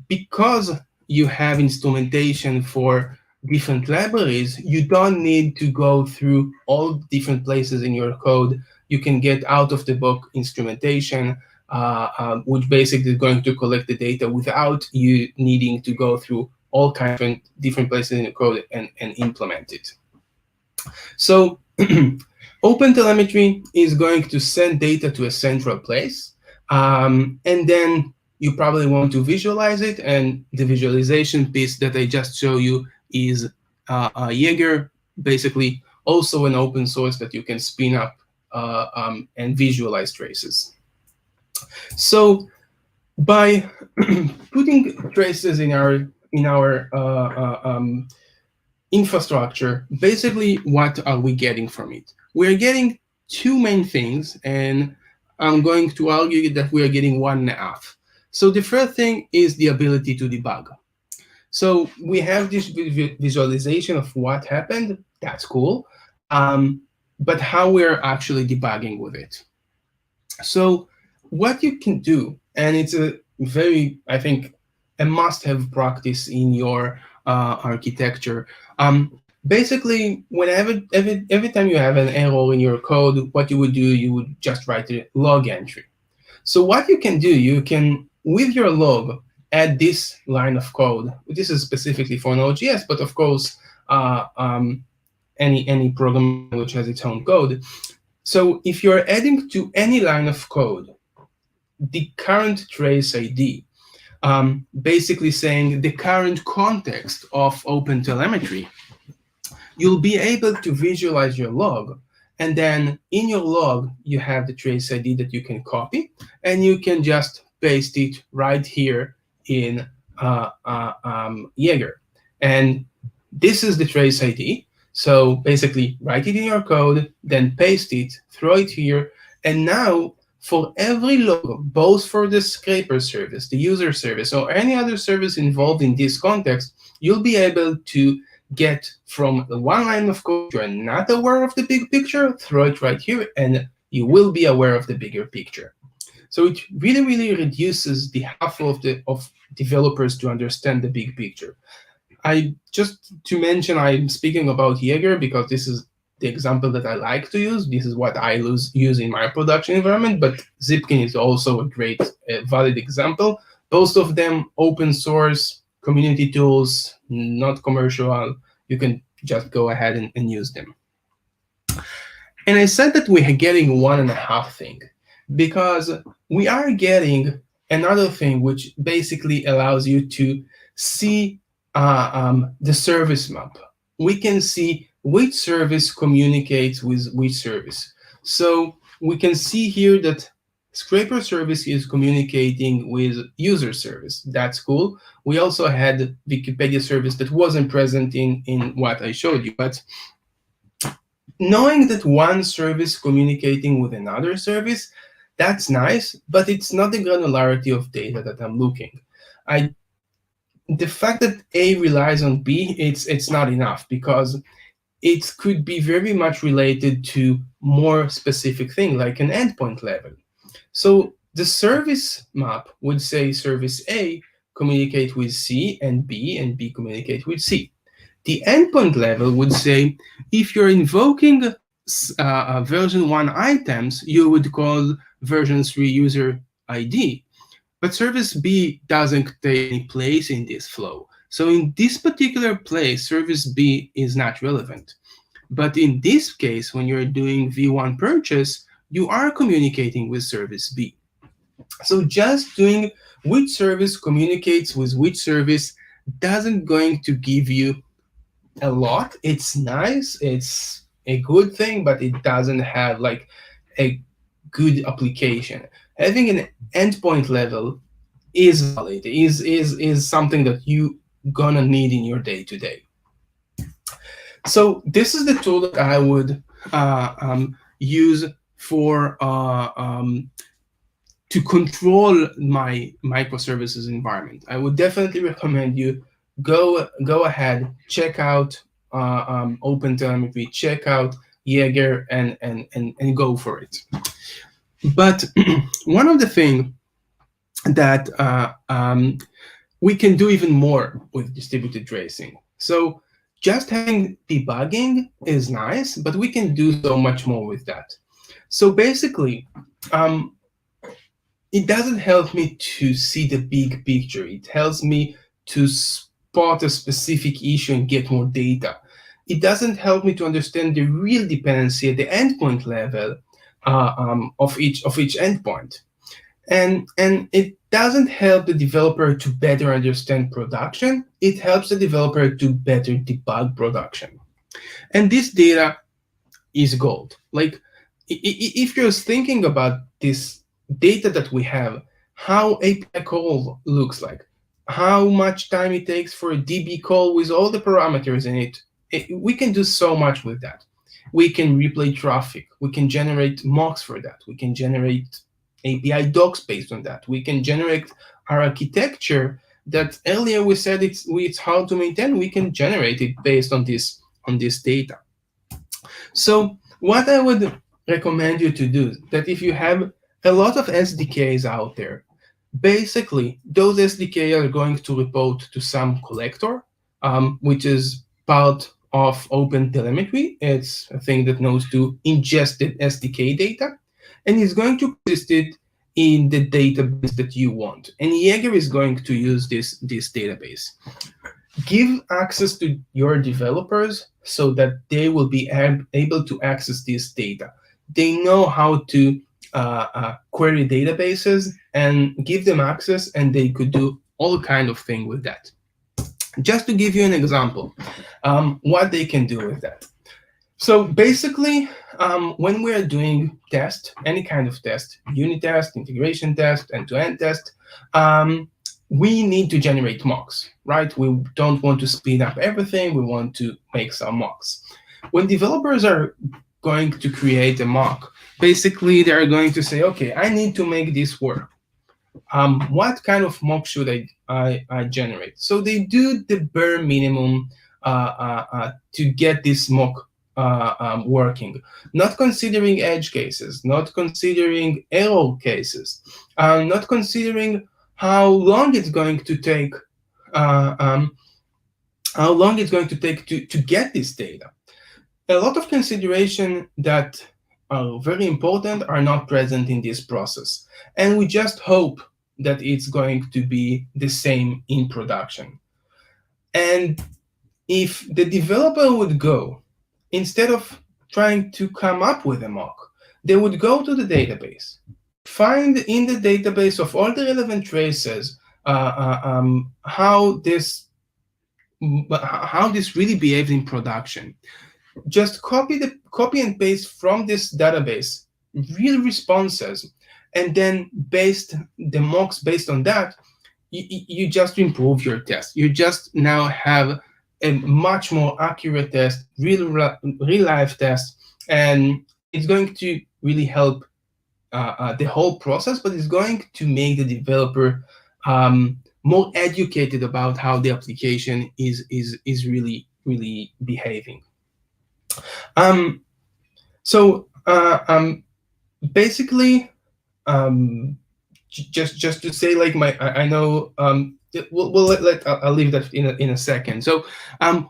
because you have instrumentation for different libraries, you don't need to go through all different places in your code. You can get out-of-the-box instrumentation, which basically is going to collect the data without you needing to go through all kinds of different places in your code and implement it. So OpenTelemetry is going to send data to a central place, and then you probably want to visualize it, and the visualization piece that I just showed you is Jaeger, basically also an open source that you can spin up and visualize traces. So by putting traces in our infrastructure, basically what are we getting from it? We're getting two main things, and I'm going to argue that we are getting 1.5. So the first thing is the ability to debug. So we have this visualization of what happened. That's cool. But how we're actually debugging with it. So what you can do, and it's a very, I think, a must-have practice in your architecture. Basically, whenever every time you have an error in your code, what you would do, you would just write a log entry. So what you can do, you can, with your log, add this line of code. This is specifically for Node.js, but of course, any programming language has its own code. So if you're adding to any line of code the current trace ID, basically saying the current context of OpenTelemetry, you'll be able to visualize your log. And then in your log, you have the trace ID that you can copy, and you can just paste it right here in Jaeger. And this is the trace ID. So basically, write it in your code, then paste it, throw it here. And now, for every log, both for the scraper service, the user service, or any other service involved in this context, you'll be able to get from the one line of code you're not aware of the big picture, throw it right here, and you will be aware of the bigger picture. So it really, really reduces the hassle of developers to understand the big picture. Just to mention, I'm speaking about Jaeger because this is the example that I like to use. This is what I use in my production environment, but Zipkin is also a great, valid example. Both of them open source, community tools, not commercial. You can just go ahead and use them. And I said that we are getting 1.5 thing because we are getting another thing which basically allows you to see the service map. We can see which service communicates with which service. So we can see here that scraper service is communicating with user service. That's cool. We also had Wikipedia service that wasn't present in what I showed you, but knowing that one service communicating with another service, that's nice, but it's not the granularity of data that I'm looking. The fact that A relies on B, it's not enough because it could be very much related to more specific thing like an endpoint level. So the service map would say service A communicate with C and B communicate with C. The endpoint level would say if you're invoking version 1 items, you would call version 3 user ID. But service B doesn't take any place in this flow. So in this particular place, service B is not relevant. But in this case, when you're doing V1 purchase, you are communicating with service B. So just doing which service communicates with which service doesn't going to give you a lot. It's nice, it's a good thing, but it doesn't have like a good application. Having an endpoint level is valid, is something that you gonna need in your day-to-day. So this is the tool that I would use for to control my microservices environment. I would definitely recommend you go ahead, check out OpenTelemetry, check out Jaeger, and go for it. But one of the things that we can do even more with distributed tracing. So just having debugging is nice, but we can do so much more with that. So basically, it doesn't help me to see the big picture. It helps me to spot a specific issue and get more data. It doesn't help me to understand the real dependency at the endpoint level of each endpoint. And it doesn't help the developer to better understand production. It helps the developer to better debug production. And this data is gold. Like, if you're thinking about this data that we have, how API call looks like, how much time it takes for a DB call with all the parameters in it, we can do so much with that. We can replay traffic. We can generate mocks for that. We can generate API docs based on that. We can generate our architecture that earlier we said it's hard to maintain. We can generate it based on this data. So what I would recommend you to do, that if you have a lot of SDKs out there, basically those SDKs are going to report to some collector, which is part of OpenTelemetry. It's a thing that knows to ingest the SDK data, and it's going to persist it in the database that you want. And Jaeger is going to use this database. Give access to your developers so that they will be able to access this data. They know how to query databases, and give them access, and they could do all kind of thing with that. Just to give you an example, what they can do with that. So basically, when we are doing test, any kind of test, unit test, integration test, end-to-end test, we need to generate mocks, right? We don't want to speed up everything. We want to make some mocks. When developers are going to create a mock, basically they're going to say, okay, I need to make this work. What kind of mock should I generate? So they do the bare minimum to get this mock working, not considering edge cases, not considering error cases, not considering how long it's going to take, to get this data. A lot of consideration that are very important are not present in this process, and we just hope that it's going to be the same in production. And if the developer would go, instead of trying to come up with a mock, they would go to the database, find in the database of all the relevant traces how this really behaves in production. Just copy and paste from this database real responses, and then the mocks based on that, you just improve your test. You just now have a much more accurate test, real life test, and it's going to really help the whole process, but it's going to make the developer more educated about how the application is really behaving. Basically, just to say, like, I know I'll leave that in a second. So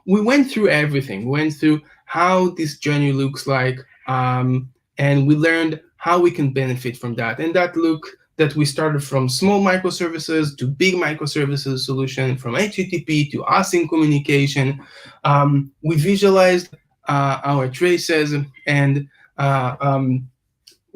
we went through everything. We went through how this journey looks like, and we learned how we can benefit from that. And that we started from small microservices to big microservices solution, from HTTP to async communication. We visualized our traces, and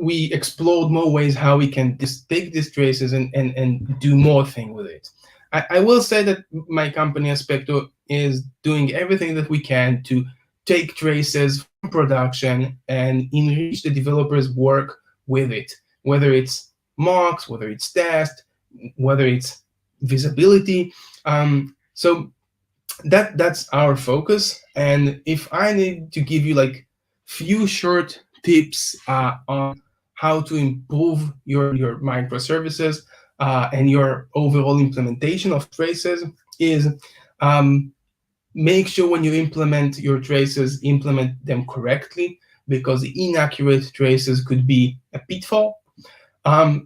we explored more ways how we can take these traces and do more things with it. I will say that my company Aspecto is doing everything that we can to take traces from production and enrich the developers' work with it, whether it's mocks, whether it's test, whether it's visibility. So that's our focus. And if I need to give you like few short tips on how to improve your microservices and your overall implementation of traces, is make sure when you implement your traces, implement them correctly, because inaccurate traces could be a pitfall.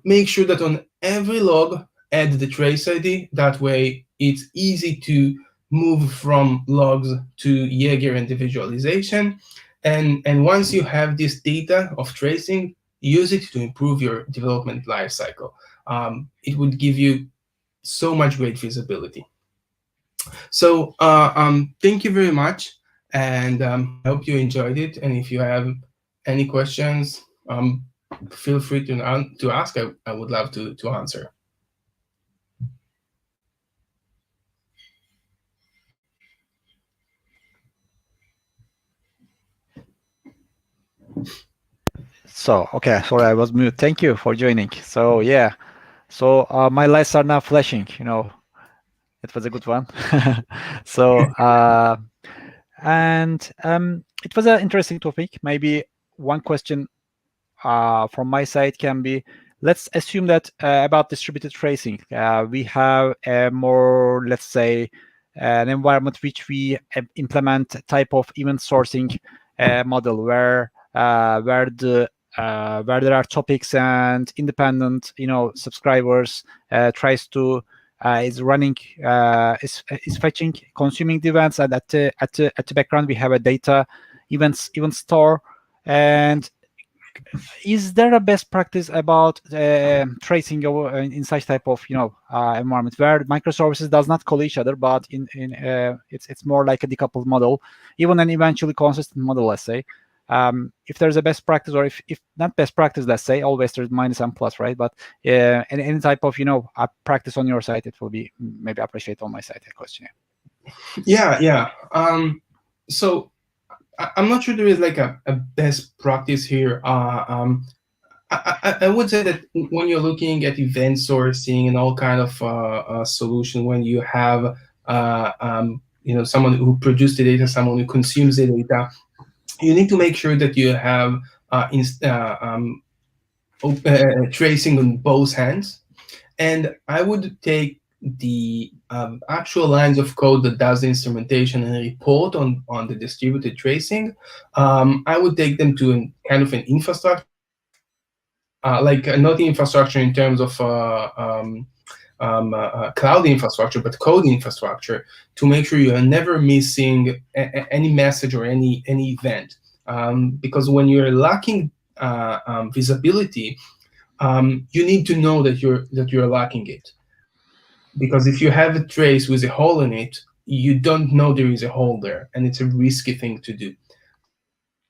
Make sure that on every log, add the trace ID. That way, it's easy to move from logs to Jaeger and the visualization. And once you have this data of tracing, use it to improve your development lifecycle. It would give you so much great visibility. So thank you very much, and I hope you enjoyed it. And if you have any questions, feel free to ask. I would love to answer. So, okay, sorry, I was mute. Thank you for joining. So, yeah, so my lights are now flashing, it was a good one. So, and it was an interesting topic. Maybe one question from my side can be, let's assume that about distributed tracing, we have a more, let's say, an environment which we implement type of event sourcing model where there are topics and independent, subscribers tries to is running, is fetching, consuming the events, and at the background we have a data event store. And is there a best practice about tracing in such type of environment where microservices does not call each other, but it's more like a decoupled model, even an eventually consistent model, let's say? if there's a best practice, or if not best practice, let's say, always there's minus and plus, right? But any type of practice on your side, it will be maybe appreciate on my side a question. Yeah. So I'm not sure there is like a best practice here. I would say that when you're looking at event sourcing and all kind of solution, when you have someone who produces the data, someone who consumes the data, you need to make sure that you have tracing on both hands. And I would take the actual lines of code that does the instrumentation and report on the distributed tracing. I would take them to kind of an infrastructure, like not the infrastructure in terms of cloud infrastructure, but code infrastructure, to make sure you are never missing any message or any event. Because when you're lacking visibility, you need to know that you're lacking it. Because if you have a trace with a hole in it, you don't know there is a hole there, and it's a risky thing to do. I'm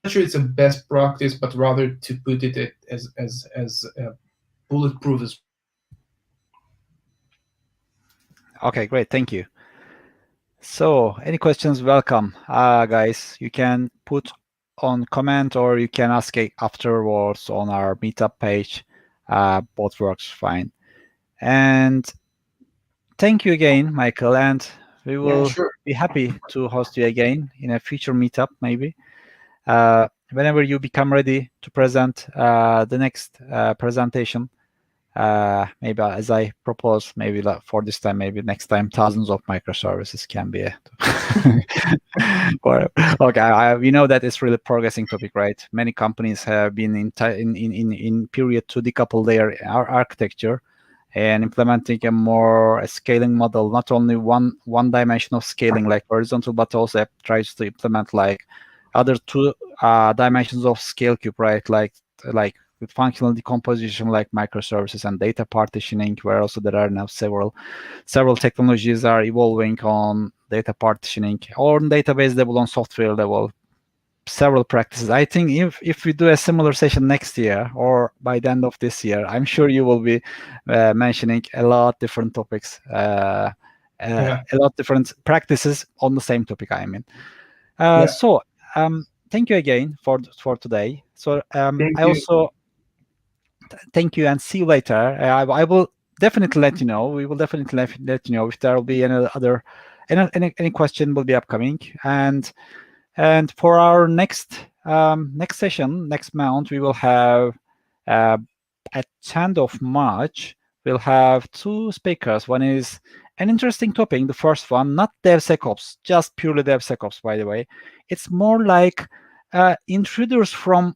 not sure it's a best practice, but rather to put it as bulletproof as. Okay, great, thank you. So, any questions? Welcome, guys. You can put on comment, or you can ask it afterwards on our Meetup page. Both works fine. And thank you again, Michael. And we will be happy to host you again in a future Meetup, maybe. Whenever you become ready to present the next presentation, maybe as I propose, maybe for this time, maybe next time, thousands of microservices can be. Okay, we know that it's really progressing topic, right? Many companies have been in period to decouple their architecture and implementing a more scaling model, not only one dimension of scaling like horizontal, but also tries to implement like other two dimensions of scale cube, right? Like with functional decomposition, like microservices and data partitioning, where also there are now several technologies are evolving on data partitioning, or on database level, on software level, several practices. I think if we do a similar session next year or by the end of this year, I'm sure you will be mentioning a lot different topics, a lot different practices on the same topic, I mean. So thank you again for today. So I also thank you and see you later. I will definitely let you know. We will definitely let you know if there will be any question will be upcoming. And for our next session, next month, we will have at the end of March, we'll have two speakers. One is an interesting topic. The first one, not DevSecOps, just purely DevSecOps, by the way. It's more like intruders from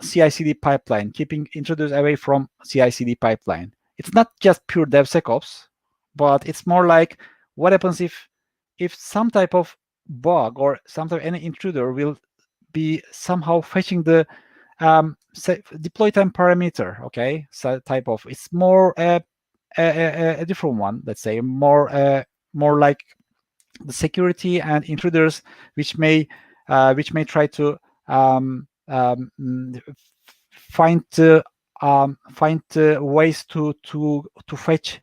CI/CD pipeline, keeping intruders away from CI/CD pipeline. It's not just pure DevSecOps, but it's more like what happens if some type of bug or any intruder will be somehow fetching the deploy time parameter. Okay, so type of, it's more a different one. Let's say more like the security and intruders, which may try to find ways to fetch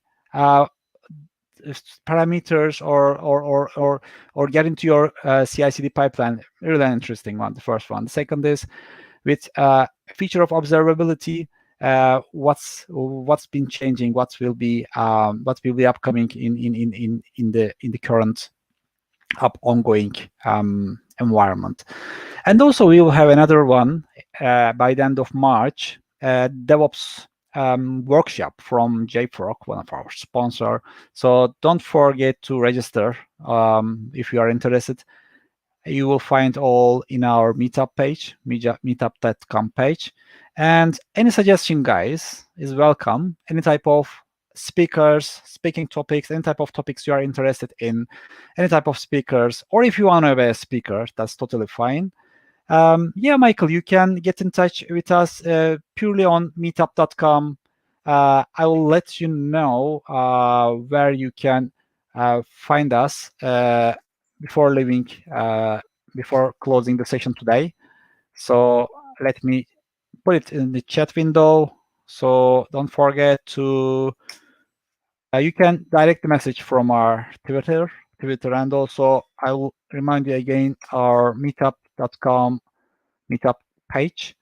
parameters or get into your CI/CD pipeline. Really interesting one. The first one. The second is with feature of observability. What's been changing? What will be upcoming in the current ongoing environment. And also we will have another one by the end of March, DevOps workshop from JFrog, one of our sponsor. So don't forget to register if you are interested. You will find all in our Meetup page, meetup.com page. And any suggestion, guys, is welcome. Any type of speakers, speaking topics, any type of topics you are interested in, any type of speakers, or if you want to be a speaker, that's totally fine. Yeah, Michael, you can get in touch with us purely on meetup.com. I will let you know where you can find us before leaving, before closing the session today. So let me put it in the chat window. So don't forget to, you can direct the message from our Twitter, and also I will remind you again our meetup.com meetup page,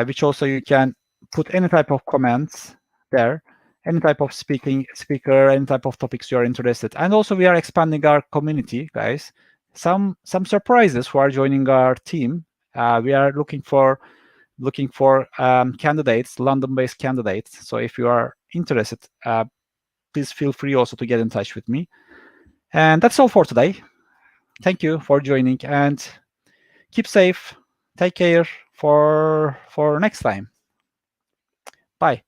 which also you can put any type of comments there, any type of speaker, any type of topics you're interested. And also we are expanding our community, guys. Some surprises who are joining our team. We are looking for candidates, London-based candidates. So if you are interested, please feel free also to get in touch with me. And that's all for today. Thank you for joining, and keep safe. Take care for next time. Bye.